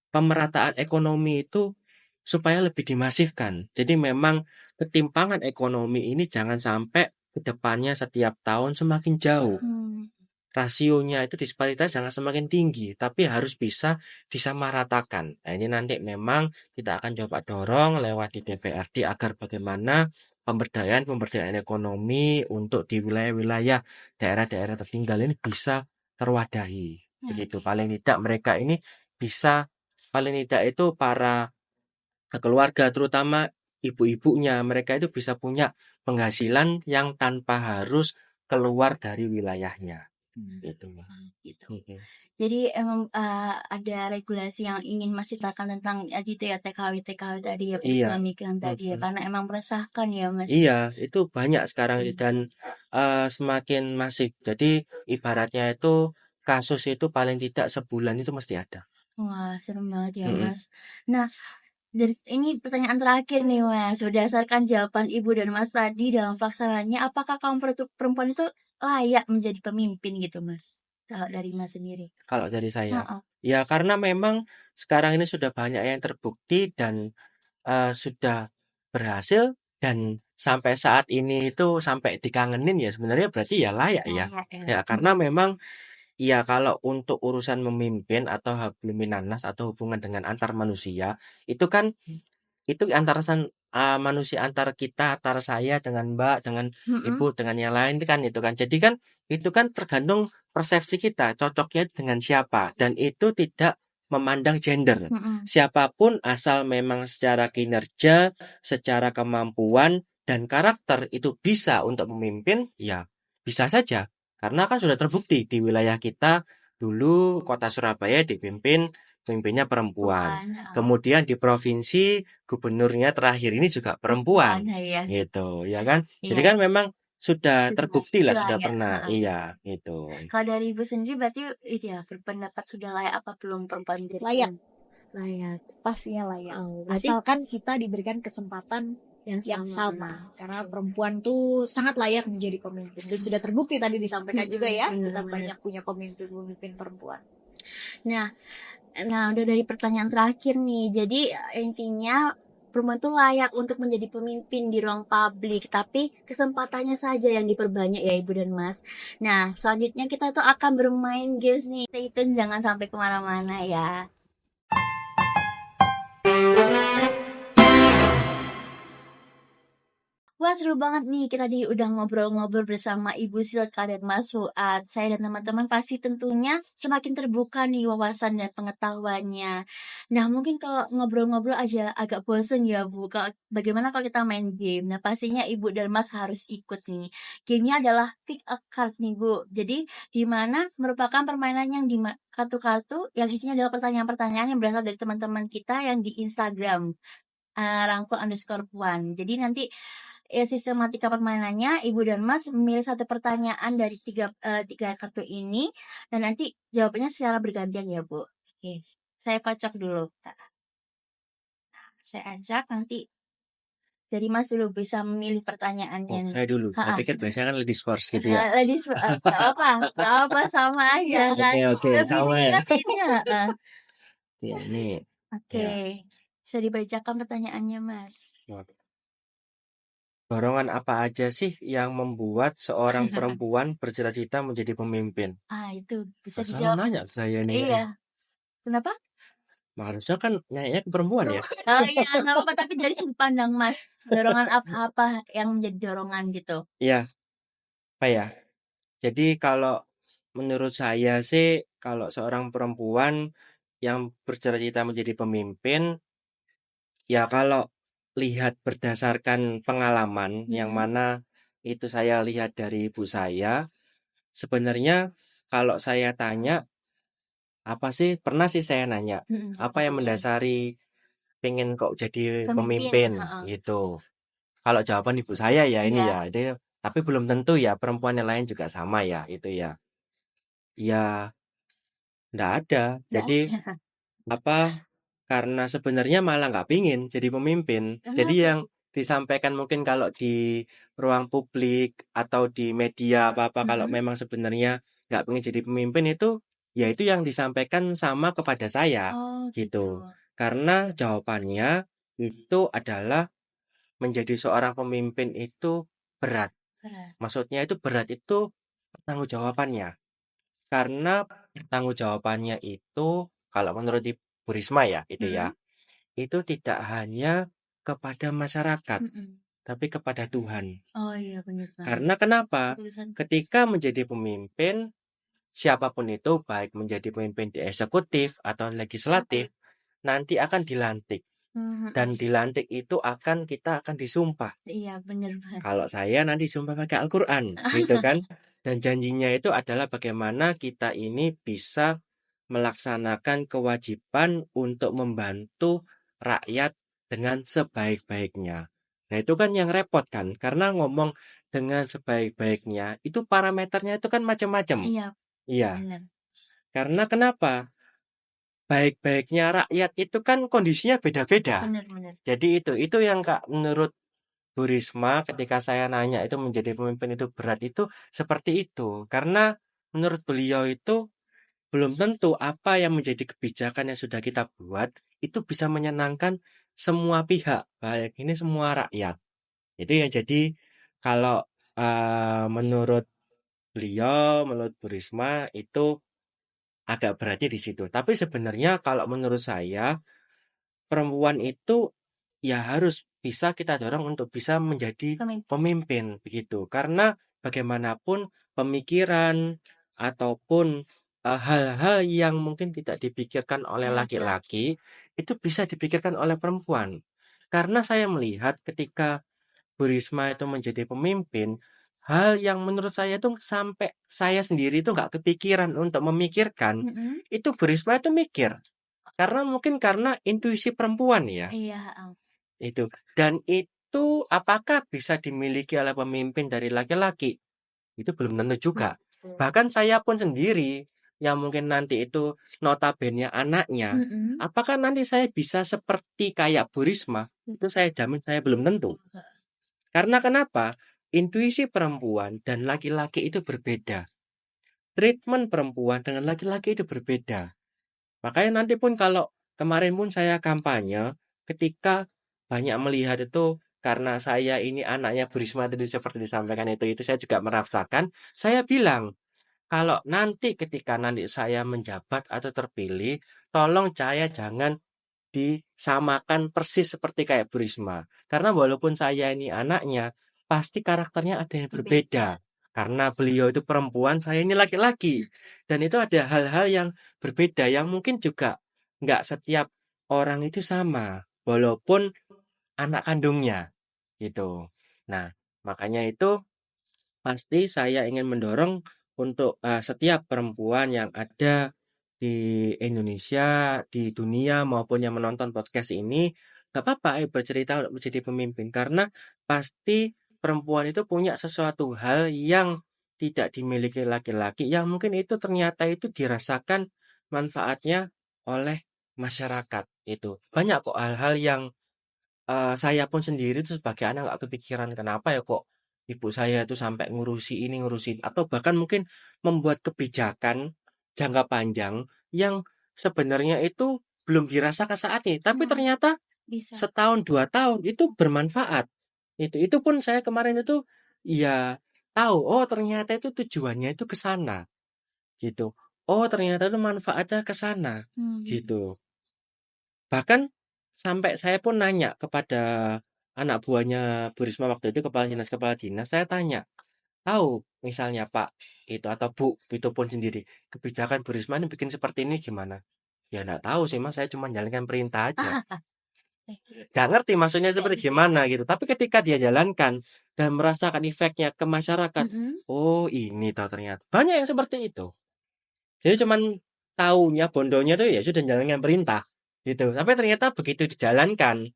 pemerataan ekonomi itu supaya lebih dimasifkan. Jadi memang ketimpangan ekonomi ini jangan sampai ke depannya setiap tahun semakin jauh. Rasionya itu disparitas jangan semakin tinggi, tapi harus bisa disamaratakan. Nah, ini nanti memang kita akan coba dorong lewat di DPRD agar bagaimana pemberdayaan ekonomi untuk di wilayah-wilayah daerah-daerah tertinggal ini bisa terwadahi. Begitu, paling tidak mereka ini bisa paling tidak itu para keluarga terutama ibu-ibunya mereka itu bisa punya penghasilan yang tanpa harus keluar dari wilayahnya gitu. gitu. Jadi emang ada regulasi yang ingin Mas ceritakan tentang gitu ya TKW tadi ya pekerja Iya. migran tadi ya karena emang meresahkan ya Mas. Iya, itu banyak sekarang dan semakin masif. Jadi ibaratnya itu kasus itu paling tidak sebulan itu mesti ada. Wah, serem banget ya, Mm-mm. Mas. Nah, dari ini pertanyaan terakhir nih, Mas. Berdasarkan jawaban Ibu dan Mas tadi dalam pelaksanaannya, apakah kaum perempuan itu layak menjadi pemimpin gitu, Mas? Kalau dari Mas sendiri. Kalau dari saya, Heeh. ya karena memang sekarang ini sudah banyak yang terbukti dan sudah berhasil dan sampai saat ini itu sampai dikangenin ya sebenarnya berarti ya layak ya. Layak ya. Ya karena memang ya kalau untuk urusan memimpin atau hablum minannas atau hubungan dengan antar manusia itu kan itu manusia antara kita, antara saya dengan Mbak, dengan Mm-mm. Ibu, dengan yang lain itu kan. Jadi kan itu kan tergantung persepsi kita, cocoknya dengan siapa dan itu tidak memandang gender. Mm-mm. Siapapun asal memang secara kinerja, secara kemampuan dan karakter itu bisa untuk memimpin, ya bisa saja. Karena kan sudah terbukti di wilayah kita dulu Kota Surabaya dipimpin pemimpinnya perempuan. Kemudian di provinsi gubernurnya terakhir ini juga perempuan. Ya. Gitu, ya kan? Jadi Iya. kan memang sudah terbukti lah, sudah Layak. pernah. Heeh. Iya, gitu. Kalau dari Ibu sendiri berarti itu ya berpendapat sudah layak apa belum perempuan jadi Layak. layak. Pastinya layak. Berarti Asalkan kita diberikan kesempatan yang sama. Karena perempuan tuh sangat layak menjadi pemimpin. Dan sudah terbukti tadi disampaikan juga ya, kita banyak punya pemimpin-pemimpin perempuan. Nah, udah dari pertanyaan terakhir nih. Jadi intinya perempuan tuh layak untuk menjadi pemimpin di ruang publik, tapi kesempatannya saja yang diperbanyak ya Ibu dan Mas. Nah, selanjutnya kita tuh akan bermain games nih. Stay tune, jangan sampai kemana-mana ya. Wah, seru banget nih. Kita tadi udah ngobrol-ngobrol bersama Ibu Silka dan Mas Fuad. Saya dan teman-teman pasti tentunya semakin terbuka nih wawasan dan pengetahuannya. Nah, mungkin kalau ngobrol-ngobrol aja agak bosen ya, Bu. Bagaimana kalau kita main game? Nah, pastinya Ibu dan Mas harus ikut nih. Gamenya adalah pick a card nih, Bu. Jadi, di mana merupakan permainan yang di kartu-kartu yang isinya adalah pertanyaan-pertanyaan yang berasal dari teman-teman kita yang di Instagram. Rangkul_puan. Jadi nanti sistematika permainannya Ibu dan Mas memilih satu pertanyaan dari tiga kartu ini dan nanti jawabannya secara bergantian ya Bu. Oke, saya kocok dulu. Saya ajak nanti dari Mas dulu bisa memilih pertanyaannya. Saya dulu. Saya pikir biasanya kan ladies first gitu ya. Ladies apa sama aja kan. Oke, sama ya. Ya, ini. Oke. Bisa dibacakan pertanyaannya, Mas. Dorongan apa aja sih yang membuat seorang perempuan bercita-cita menjadi pemimpin? Itu bisa Salah dijawab. nanya ke saya nih. Iya. Kenapa? Harusnya kan nanya ke perempuan ya. Iya, nggak apa-apa, tapi dari sudut pandang Mas, dorongan apa yang menjadi dorongan gitu? Iya. Apa ya? Jadi kalau menurut saya sih kalau seorang perempuan yang bercita-cita menjadi pemimpin, ya kalau lihat berdasarkan pengalaman yang mana itu saya lihat dari ibu saya, sebenarnya kalau saya tanya apa sih, pernah sih saya nanya, apa yang mendasari pengen kok jadi pemimpin gitu. Kalau jawaban ibu saya ya ini ya, tapi belum tentu ya perempuan yang lain juga sama ya itu ya. Ya enggak ada. Jadi karena sebenarnya malah nggak pingin jadi pemimpin. Jadi yang disampaikan mungkin kalau di ruang publik atau di media apa-apa kalau memang sebenarnya nggak pengen jadi pemimpin itu, ya itu yang disampaikan sama kepada saya gitu. Karena jawabannya itu adalah menjadi seorang pemimpin itu berat. Maksudnya itu berat itu tanggung jawabannya. Karena tanggung jawabannya itu kalau menurut Bu Risma ya itu ya, itu tidak hanya kepada masyarakat, tapi kepada Tuhan. Oh iya benar. Karena kenapa? Ketika menjadi pemimpin, siapapun itu baik menjadi pemimpin di eksekutif atau legislatif, nanti akan dilantik. Dan dilantik itu kita akan disumpah. Iya benar. Kalau saya nanti disumpah pakai Al-Quran, gitu kan? Dan janjinya itu adalah bagaimana kita ini bisa melaksanakan kewajiban untuk membantu rakyat dengan sebaik-baiknya. Nah itu kan yang repot kan, karena ngomong dengan sebaik-baiknya itu parameternya itu kan macam-macam. Iya. Karena kenapa? Baik-baiknya rakyat itu kan kondisinya beda-beda. Benar-benar. Jadi itu yang Kak menurut Bu Risma ketika saya nanya itu menjadi pemimpin itu berat itu seperti itu. Karena menurut beliau itu belum tentu apa yang menjadi kebijakan yang sudah kita buat itu bisa menyenangkan semua pihak, baik ini semua rakyat. Itu yang jadi kalau menurut beliau, menurut Bu Risma itu agak beratnya di situ. Tapi sebenarnya kalau menurut saya perempuan itu ya harus bisa kita dorong untuk bisa menjadi Pemimpin. pemimpin begitu. Karena bagaimanapun pemikiran ataupun hal-hal yang mungkin tidak dipikirkan oleh laki-laki itu bisa dipikirkan oleh perempuan. Karena saya melihat ketika Bu Risma itu menjadi pemimpin, hal yang menurut saya itu sampai saya sendiri itu nggak kepikiran untuk memikirkan, Mm-mm. itu Bu Risma itu mikir. Karena intuisi perempuan ya, Iya. itu. Dan itu apakah bisa dimiliki oleh pemimpin dari laki-laki? Itu belum tentu juga. Bahkan saya pun sendiri yang mungkin nanti itu notabene anaknya, Mm-mm. apakah nanti saya bisa seperti kayak Bu Risma? Itu saya jamin saya belum tentu. Karena kenapa? Intuisi perempuan dan laki-laki itu berbeda. Treatment perempuan dengan laki-laki itu berbeda. Makanya nanti pun kalau kemarin pun saya kampanye, ketika banyak melihat itu karena saya ini anaknya Bu Risma tadi seperti disampaikan itu saya juga merasakan, saya bilang, kalau nanti ketika nanti saya menjabat atau terpilih, tolong saya jangan disamakan persis seperti kayak Bu Risma. Karena walaupun saya ini anaknya, pasti karakternya ada yang berbeda. Karena beliau itu perempuan, saya ini laki-laki. Dan itu ada hal-hal yang berbeda yang mungkin juga nggak setiap orang itu sama. Walaupun anak kandungnya gitu. Nah, makanya itu pasti saya ingin mendorong untuk setiap perempuan yang ada di Indonesia, di dunia maupun yang menonton podcast ini, gak apa-apa bercerita untuk menjadi pemimpin karena pasti perempuan itu punya sesuatu hal yang tidak dimiliki laki-laki yang mungkin itu ternyata itu dirasakan manfaatnya oleh masyarakat itu. Banyak kok hal-hal yang saya pun sendiri tuh sebagai anak nggak kepikiran kenapa ya kok ibu saya itu sampai ngurusi ini ngurusin atau bahkan mungkin membuat kebijakan jangka panjang yang sebenarnya itu belum dirasakan saat ini tapi ternyata Bisa. setahun 2 tahun itu bermanfaat itu pun saya kemarin itu ya tahu oh ternyata itu tujuannya itu ke sana gitu oh ternyata itu manfaatnya ke sana gitu. Bahkan sampai saya pun nanya kepada anak buahnya Bu Risma waktu itu kepala dinas saya tanya, tahu misalnya Pak itu atau Bu itu pun sendiri kebijakan Bu Risma ini bikin seperti ini gimana? Ya enggak tahu sih Mas, saya cuma jalankan perintah aja. Gak ngerti maksudnya seperti gimana gitu. Tapi ketika dia jalankan dan merasakan efeknya ke masyarakat, oh ini tahu ternyata. Banyak yang seperti itu. Jadi cuman taunya bondonya tuh ya sudah jalankan perintah gitu. Tapi ternyata begitu dijalankan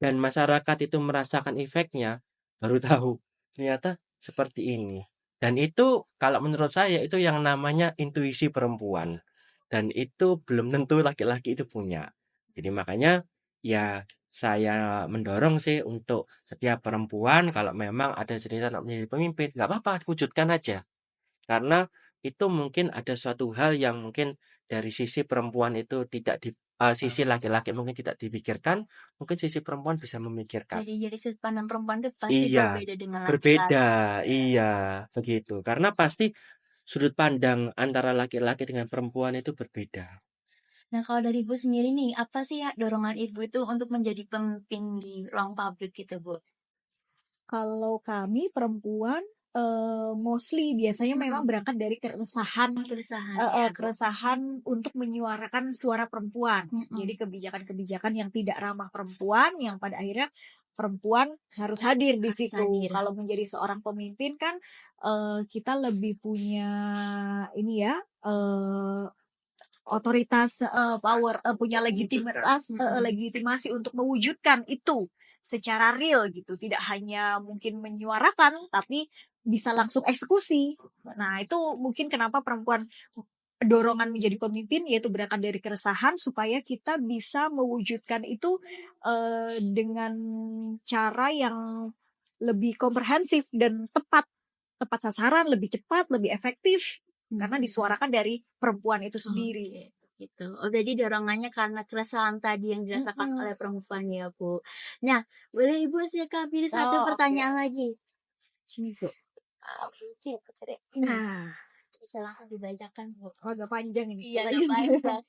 dan masyarakat itu merasakan efeknya, baru tahu ternyata seperti ini. Dan itu kalau menurut saya itu yang namanya intuisi perempuan. Dan itu belum tentu laki-laki itu punya. Jadi makanya ya saya mendorong sih untuk setiap perempuan kalau memang ada cerita nak menjadi pemimpin, nggak apa-apa, wujudkan aja. Karena itu mungkin ada suatu hal yang mungkin dari sisi perempuan itu tidak di sisi laki-laki mungkin tidak dipikirkan, mungkin sisi perempuan bisa memikirkan. Jadi dari sudut pandang perempuan itu pasti Iya, berbeda dengan berbeda. laki-laki. Iya, begitu. Karena pasti sudut pandang antara laki-laki dengan perempuan itu berbeda. Nah, kalau dari Ibu sendiri nih, apa sih ya dorongan Ibu itu untuk menjadi pemimpin di ruang publik gitu, Bu? Kalau kami perempuan mostly biasanya memang berangkat dari keresahan keresahan untuk menyuarakan suara perempuan. Jadi kebijakan-kebijakan yang tidak ramah perempuan yang pada akhirnya perempuan harus hadir di situ. Kalau menjadi seorang pemimpin kan kita lebih punya ini ya otoritas power punya legitimasi untuk mewujudkan itu secara real gitu, tidak hanya mungkin menyuarakan tapi bisa langsung eksekusi. Nah, itu mungkin kenapa perempuan dorongan menjadi pemimpin, yaitu berangkat dari keresahan supaya kita bisa mewujudkan itu dengan cara yang lebih komprehensif dan tepat sasaran, lebih cepat, lebih efektif karena disuarakan dari perempuan itu sendiri. Gitu. Oh, jadi dorongannya karena keresahan tadi yang dirasakan oleh perempuan ya, Bu. Nah, boleh Ibu Silka pilih satu pertanyaan lagi? Ini, Bu. Nah, Bisa langsung dibacakan, Bu. agak panjang ini. Iya, agak panjang.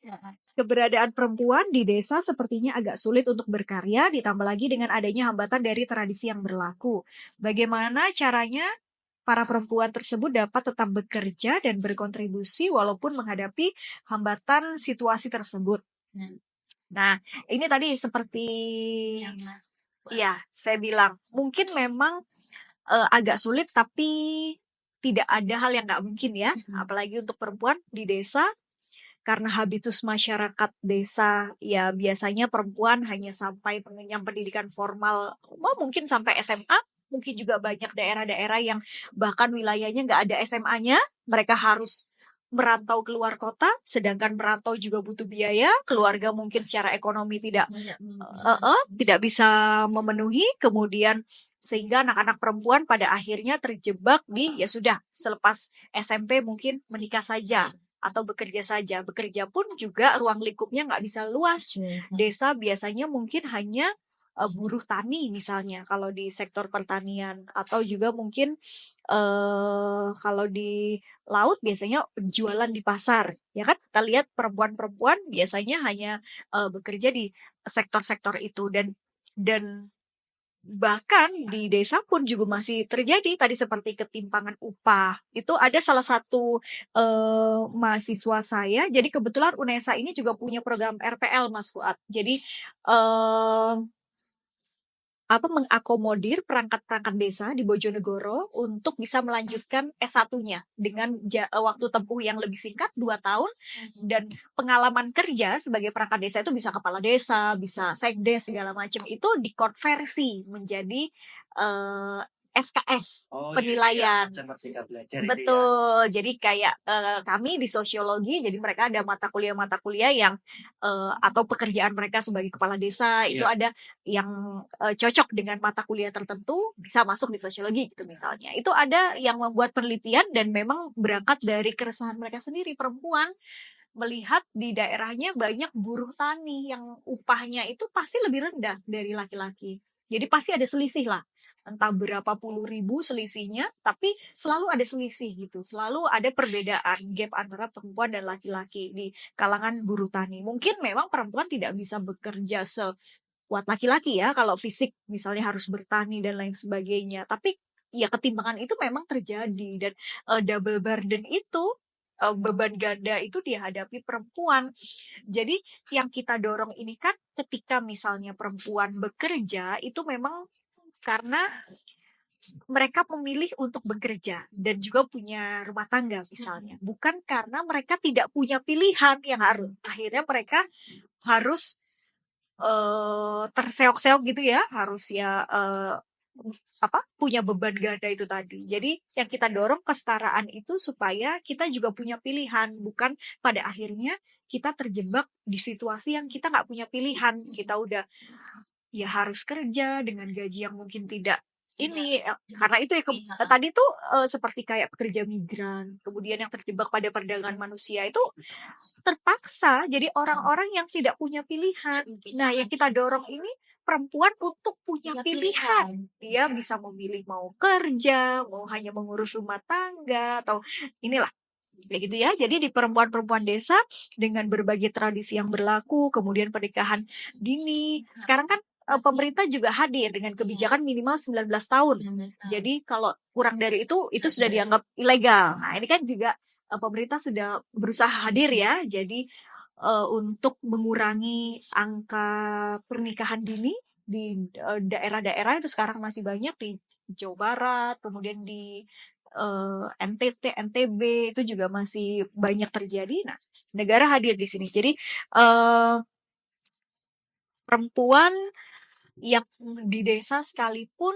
Keberadaan perempuan di desa sepertinya agak sulit untuk berkarya, ditambah lagi dengan adanya hambatan dari tradisi yang berlaku. Bagaimana caranya para perempuan tersebut dapat tetap bekerja dan berkontribusi walaupun menghadapi hambatan situasi tersebut? Nah, ini tadi seperti saya bilang, mungkin memang agak sulit, tapi tidak ada hal yang nggak mungkin ya, apalagi untuk perempuan di desa. Karena habitus masyarakat desa, ya biasanya perempuan hanya sampai mengenyam pendidikan formal, mungkin sampai SMA, mungkin juga banyak daerah-daerah yang bahkan wilayahnya nggak ada SMA-nya, mereka harus merantau keluar kota, sedangkan merantau juga butuh biaya, keluarga mungkin secara ekonomi tidak bisa memenuhi, kemudian sehingga anak-anak perempuan pada akhirnya terjebak di ya sudah selepas SMP mungkin menikah saja atau bekerja saja. Bekerja pun juga ruang lingkupnya nggak bisa luas. Desa biasanya mungkin hanya buruh tani misalnya kalau di sektor pertanian, atau juga mungkin kalau di laut biasanya jualan di pasar, ya kan? Kita lihat perempuan-perempuan biasanya hanya bekerja di sektor-sektor itu, dan bahkan di desa pun juga masih terjadi tadi seperti ketimpangan upah. Itu ada salah satu mahasiswa saya, jadi kebetulan UNESA ini juga punya program RPL, Mas Fuad. Jadi mengakomodir perangkat-perangkat desa di Bojonegoro untuk bisa melanjutkan S1-nya dengan waktu tempuh yang lebih singkat, 2 tahun, dan pengalaman kerja sebagai perangkat desa itu bisa kepala desa, bisa sekdes, segala macam, itu dikonversi menjadi SKS penilaian. Betul. Jadi kayak kami di sosiologi, jadi mereka ada mata kuliah yang atau pekerjaan mereka sebagai kepala desa itu ada yang cocok dengan mata kuliah tertentu, bisa masuk di sosiologi gitu misalnya. Itu ada yang membuat penelitian dan memang berangkat dari keresahan mereka sendiri, perempuan melihat di daerahnya banyak buruh tani yang upahnya itu pasti lebih rendah dari laki-laki. Jadi pasti ada selisih lah, entah berapa puluh ribu selisihnya, tapi selalu ada selisih gitu, selalu ada perbedaan gap antara perempuan dan laki-laki di kalangan buruh tani. Mungkin memang perempuan tidak bisa bekerja sekuat laki-laki ya, kalau fisik misalnya harus bertani dan lain sebagainya, tapi ya ketimpangan itu memang terjadi, dan double burden itu, beban ganda itu dihadapi perempuan. Jadi yang kita dorong ini kan ketika misalnya perempuan bekerja itu memang karena mereka memilih untuk bekerja dan juga punya rumah tangga misalnya, bukan karena mereka tidak punya pilihan yang harus akhirnya mereka harus terseok-seok gitu ya, harus ya punya beban ganda itu tadi. Jadi yang kita dorong kesetaraan itu supaya kita juga punya pilihan, bukan pada akhirnya kita terjebak di situasi yang kita nggak punya pilihan. Kita udah ya harus kerja dengan gaji yang mungkin tidak ini, karena itu ya tadi tuh seperti kayak pekerja migran, kemudian yang terjebak pada perdagangan manusia itu terpaksa jadi orang-orang yang tidak punya pilihan. Nah, yang kita dorong ini perempuan untuk punya pilihan. Dia bisa memilih mau kerja, mau hanya mengurus rumah tangga, atau inilah kayak gitu ya. Jadi di perempuan-perempuan desa dengan berbagai tradisi yang berlaku, kemudian pernikahan dini, sekarang kan pemerintah juga hadir dengan kebijakan minimal 19 tahun. Jadi kalau kurang dari itu sudah dianggap ilegal. Nah, ini kan juga pemerintah sudah berusaha hadir ya. Jadi untuk mengurangi angka pernikahan dini di daerah-daerah itu sekarang masih banyak di Jawa Barat, kemudian di NTT, NTB itu juga masih banyak terjadi. Nah, negara hadir di sini. Jadi perempuan yang di desa sekalipun,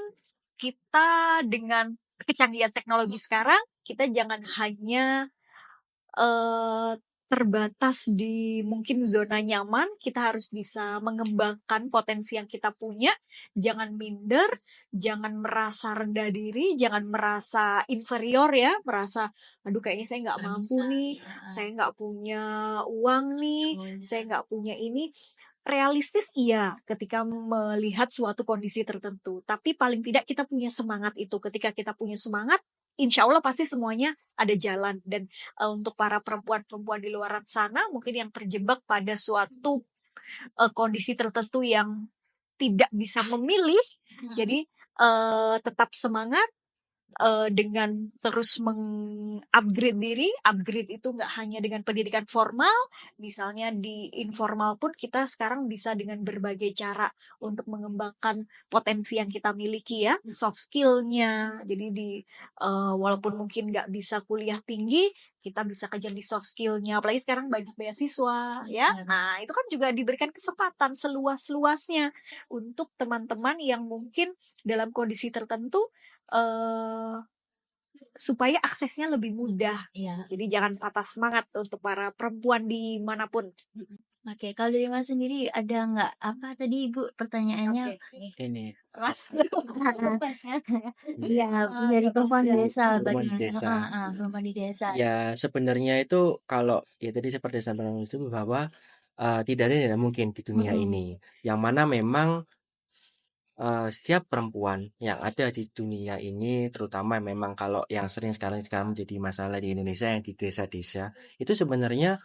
kita dengan kecanggihan teknologi sekarang, kita jangan hanya eh, terbatas di mungkin zona nyaman, kita harus bisa mengembangkan potensi yang kita punya, jangan minder, jangan merasa rendah diri, jangan merasa inferior ya, merasa aduh kayaknya saya nggak Nggak mampu bisa. nih, saya nggak punya uang nih, saya nggak punya ini. Realistis iya ketika melihat suatu kondisi tertentu, tapi paling tidak kita punya semangat itu. Ketika kita punya semangat, insya Allah pasti semuanya ada jalan. Dan untuk para perempuan-perempuan di luar sana mungkin yang terjebak pada suatu kondisi tertentu yang tidak bisa memilih, jadi tetap semangat, dengan terus meng-upgrade diri. Upgrade itu nggak hanya dengan pendidikan formal, misalnya di informal pun kita sekarang bisa dengan berbagai cara untuk mengembangkan potensi yang kita miliki ya, soft skill-nya. Jadi walaupun mungkin nggak bisa kuliah tinggi, kita bisa kejar di soft skill-nya. Apalagi sekarang banyak beasiswa ya. Nah, itu kan juga diberikan kesempatan seluas-luasnya untuk teman-teman yang mungkin dalam kondisi tertentu supaya aksesnya lebih mudah. Iya. Jadi jangan patah semangat untuk para perempuan dimanapun. Oke, kalau dari Mas sendiri ada nggak apa tadi Ibu pertanyaannya? Ini Mas. Iya, dari perempuan di desa perempuan di bagaimana? desa. Perempuan di desa. Ya sebenarnya itu kalau ya tadi seperti sampaikan itu bahwa tidak ada yang tidak mungkin di dunia Mm-mm. ini. Yang mana memang setiap perempuan yang ada di dunia ini, terutama memang kalau yang sering sekarang menjadi masalah di Indonesia yang di desa-desa, itu sebenarnya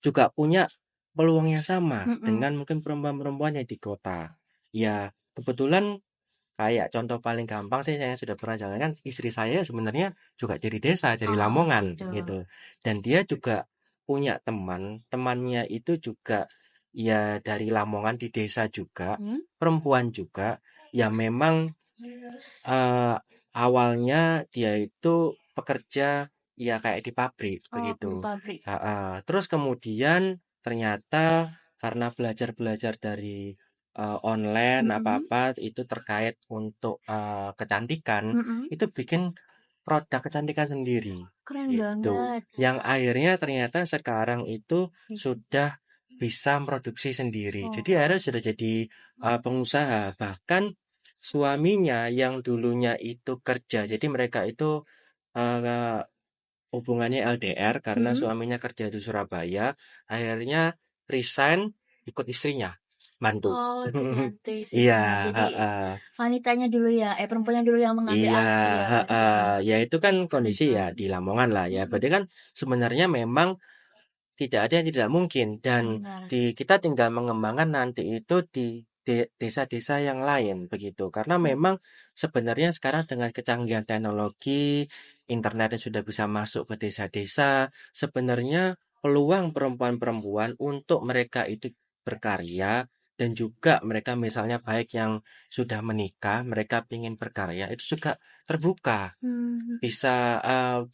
juga punya peluang yang sama Mm-mm. dengan mungkin perempuan-perempuan yang di kota. Ya kebetulan kayak contoh paling gampang sih saya sudah pernah jalankan, istri saya sebenarnya juga dari desa, dari Oh, Lamongan gitu. gitu. Dan dia juga punya temannya itu juga ya dari Lamongan di desa juga, perempuan juga, ya memang awalnya dia itu pekerja ya kayak di pabrik Oh, di begitu. pabrik. Terus kemudian ternyata karena belajar-belajar dari online Mm-mm. apa-apa itu terkait untuk kecantikan, Mm-mm. itu bikin produk kecantikan sendiri Keren gitu. banget. Yang akhirnya ternyata sekarang itu Bisa. sudah bisa produksi sendiri. Oh. Jadi akhirnya sudah jadi pengusaha. Bahkan suaminya yang dulunya itu kerja, jadi mereka itu eh, hubungannya LDR karena suaminya kerja di Surabaya, akhirnya resign ikut istrinya bantu. Oh, ikut bantu Iya, istrinya. Jadi heeh. wanitanya dulu ya, perempuannya dulu yang mengambil Iya, aksi ya berarti ya. heeh. Ya itu kan kondisi ya Keren di Lamongan lah ya. banget. Berarti kan sebenarnya memang tidak ada yang tidak mungkin dan Benar. kita tinggal mengembangkan nanti itu di desa-desa yang lain begitu. Karena memang sebenarnya sekarang dengan kecanggihan teknologi, internet yang sudah bisa masuk ke desa-desa, sebenarnya peluang perempuan-perempuan untuk mereka itu berkarya dan juga mereka misalnya baik yang sudah menikah, mereka ingin berkarya itu juga terbuka. Bisa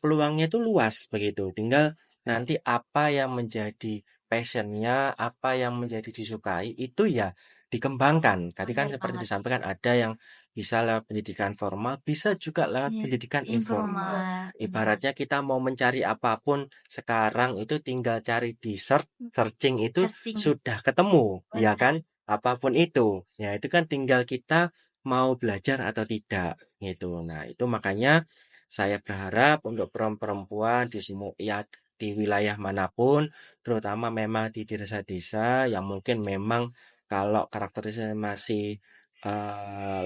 peluangnya itu luas begitu. Tinggal nanti apa yang menjadi passionnya, apa yang menjadi disukai itu ya dikembangkan. Tadi kan Benar seperti banget. disampaikan ada yang bisa lewat pendidikan formal, bisa juga lewat Iya, pendidikan informal. informal. Benar. Ibaratnya kita mau mencari apapun sekarang itu tinggal cari di searching itu Searching. sudah ketemu, ya Benar. kan? Apapun itu. Ya itu kan tinggal kita mau belajar atau tidak gitu. Nah, itu makanya saya berharap untuk perempuan di semua ya di wilayah manapun, terutama memang di desa-desa yang mungkin memang kalau karakteristiknya masih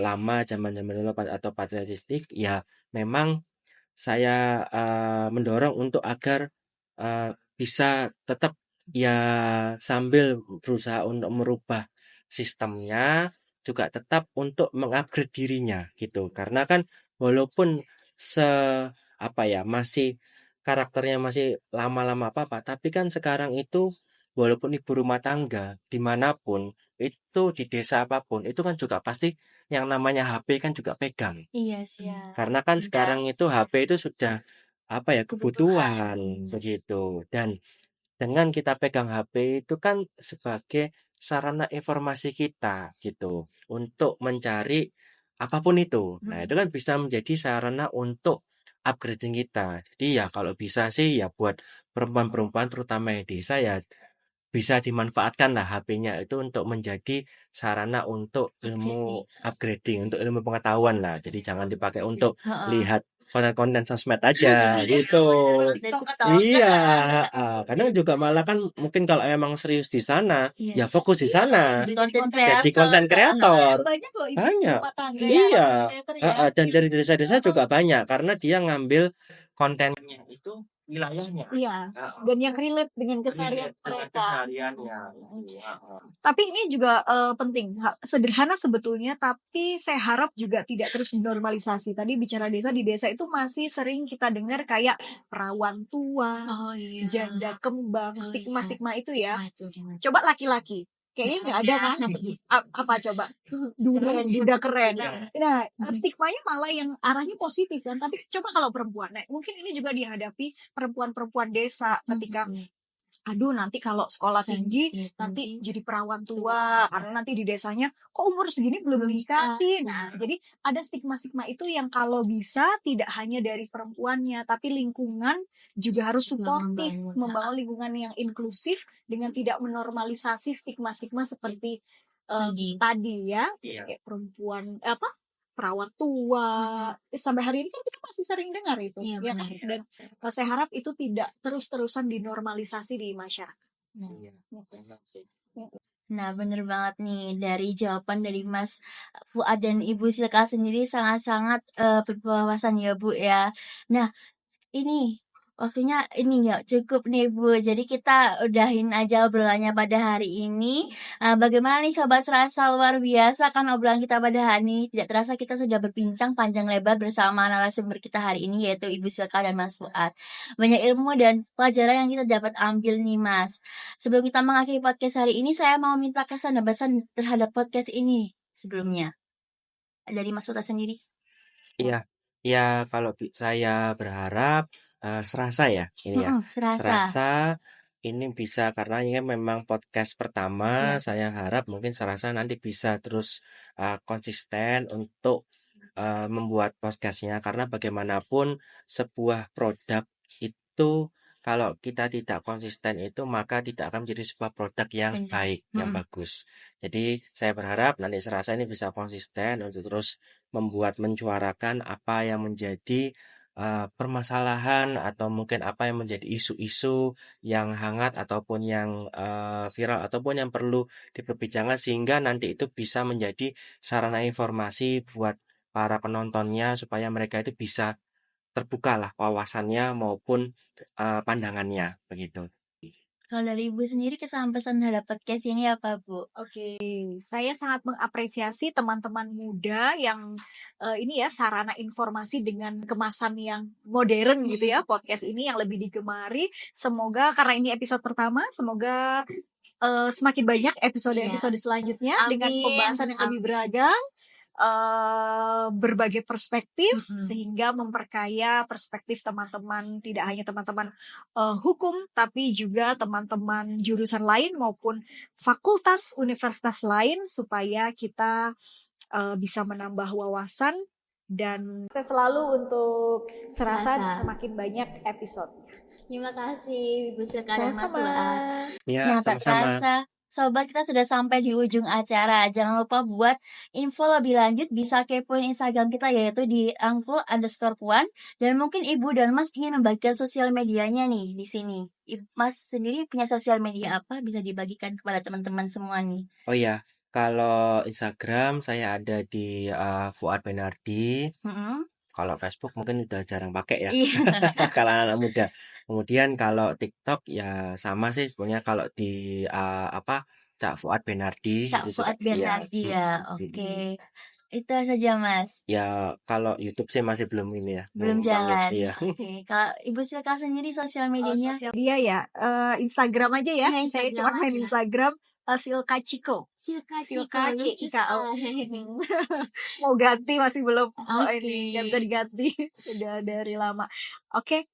lama zaman-zaman dulu atau patriarkistik, ya memang saya mendorong untuk agar bisa tetap ya sambil berusaha untuk merubah sistemnya juga tetap untuk mengupgrade dirinya gitu. Karena kan walaupun se apa ya masih karakternya masih lama-lama apa-apa, tapi kan sekarang itu walaupun ibu rumah tangga dimanapun itu di desa apapun itu kan juga pasti yang namanya HP kan juga pegang. Iya sih. Karena kan Udah sekarang itu HP itu sudah apa ya kebutuhan. kebutuhan begitu. Dan dengan kita pegang HP itu kan sebagai sarana informasi kita gitu untuk mencari apapun itu. Nah, itu kan bisa menjadi sarana untuk upgrading kita. Jadi ya kalau bisa sih ya buat perempuan-perempuan terutama yang desa ya bisa dimanfaatkan lah HP-nya itu untuk menjadi sarana untuk ilmu upgrading, untuk ilmu pengetahuan lah. Jadi jangan dipakai untuk Heeh. lihat konten-konten sosmed aja gitu. Dan Iya, kadang juga malah kan mungkin kalau emang serius di sana, Iya. ya fokus di sana. Jadi konten Jadi kreator. konten kreator. Banyak loh ibu Banyak. rumah tangga Iya. yang Iya. content creator ya. Dan dari desa-desa juga banyak karena dia ngambil kontennya itu wilayahnya. Iya. Dan yang relate dengan keseharian mereka. Kesehariannya. Tapi ini juga penting, sederhana sebetulnya, tapi saya harap juga tidak terus dinormalisasi. Tadi bicara desa, di desa itu masih sering kita dengar kayak perawan tua, Oh iya. janda kembang, Oh, stigma-stigma itu ya. Nah, itu. Coba laki-laki, kayaknya nggak ada kan? Apa coba? Duda keren. Nah, stigmanya malah yang arahnya positif kan. Tapi coba kalau perempuan, nah, mungkin ini juga dihadapi perempuan-perempuan desa ketika aduh nanti kalau sekolah tinggi nanti jadi perawan tua karena nanti di desanya kok umur segini belum nikahin. Nah, jadi ada stigma-stigma itu yang kalau bisa tidak hanya dari perempuannya tapi lingkungan juga harus suportif, membangun lingkungan yang inklusif dengan tidak menormalisasi stigma-stigma seperti tadi ya, Iya. kayak perempuan perawat tua. Sampai hari ini kan kita masih sering dengar itu, Iya, ya benar. kan? Dan saya harap itu tidak terus-terusan dinormalisasi di masyarakat. Iya. Nah, bener banget nih dari jawaban dari Mas Fuad dan Ibu Silka sendiri sangat-sangat berwawasan ya Bu ya. Nah, ini waktunya ini nggak cukup nih Bu. Jadi kita udahin aja obrolannya pada hari ini. Bagaimana nih Sobat Serasa, luar biasa kan obrolan kita pada hari ini. Tidak terasa kita sudah berbincang panjang lebar bersama narasumber kita hari ini yaitu Ibu Silka dan Mas Fuad. Banyak ilmu dan pelajaran yang kita dapat ambil nih Mas. Sebelum kita mengakhiri podcast hari ini, saya mau minta kesan dan pesan terhadap podcast ini sebelumnya. Dari Mas Fuad sendiri. Iya. Ya kalau saya berharap serasa ya ini ya. Serasa ini bisa karena ini memang podcast pertama, saya harap mungkin serasa nanti bisa terus konsisten untuk membuat podcastnya karena bagaimanapun sebuah produk itu kalau kita tidak konsisten itu maka tidak akan menjadi sebuah produk yang Benar. baik, yang bagus. Jadi saya berharap nanti serasa ini bisa konsisten untuk terus menyuarakan apa yang menjadi permasalahan atau mungkin apa yang menjadi isu-isu yang hangat ataupun yang viral ataupun yang perlu diperbincangkan sehingga nanti itu bisa menjadi sarana informasi buat para penontonnya supaya mereka itu bisa terbuka lah wawasannya maupun pandangannya begitu. Kalau dari Ibu sendiri kesan pesan terhadap podcast ini apa Bu? Oke, saya sangat mengapresiasi teman-teman muda yang ini ya sarana informasi dengan kemasan yang modern gitu ya, podcast ini yang lebih digemari. Semoga karena ini episode pertama, semoga semakin banyak episode-episode selanjutnya dengan Amin. pembahasan yang lebih beragam, berbagai perspektif sehingga memperkaya perspektif teman-teman, tidak hanya teman-teman hukum tapi juga teman-teman jurusan lain maupun fakultas universitas lain supaya kita bisa menambah wawasan dan saya selalu untuk serasa semakin banyak episode. Terima kasih Ibu Silka dan Mas Sama-sama. Fuad. Ya, Nah, tak sama-sama. terasa Sobat, kita sudah sampai di ujung acara. Jangan lupa buat info lebih lanjut bisa kepoin Instagram kita yaitu di @angkul_puan. Dan mungkin Ibu dan Mas ingin membagikan sosial medianya nih di sini. Mas sendiri punya sosial media apa bisa dibagikan kepada teman-teman semua nih? Oh iya, kalau Instagram saya ada di Fuad Benardi. Kalau Facebook mungkin udah jarang pakai ya. Iya. Kalau anak muda. Kemudian kalau TikTok ya sama sih sebenarnya kalau di Cak Fuad Benardi Cak itu juga Fuad Benardi ya. Oke. Itu saja Mas. Ya kalau YouTube sih masih belum ini ya. Belum banget. jalan. Iya. Oke. Kalau Ibu Silka sendiri sosial medianya? Sosial media ya, Instagram aja ya. Iya, Saya Instagram cuma main aja. Silka Ciko. Silka Ciko. Ciko. Mau ganti masih belum Oke. ini nggak bisa diganti udah dari lama. Oke,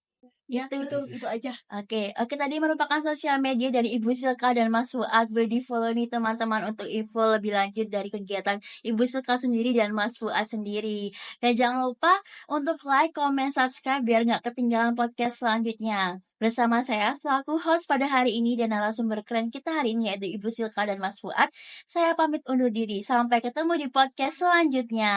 Ya, Itu. itu aja. Oke, tadi merupakan sosial media dari Ibu Silka dan Mas Fuad. Boleh di-follow nih teman-teman untuk info lebih lanjut dari kegiatan Ibu Silka sendiri dan Mas Fuad sendiri. Dan jangan lupa untuk like, comment, subscribe biar nggak ketinggalan podcast selanjutnya. Bersama saya selaku host pada hari ini dan narasumber keren kita hari ini yaitu Ibu Silka dan Mas Fuad. Saya pamit undur diri. Sampai ketemu di podcast selanjutnya.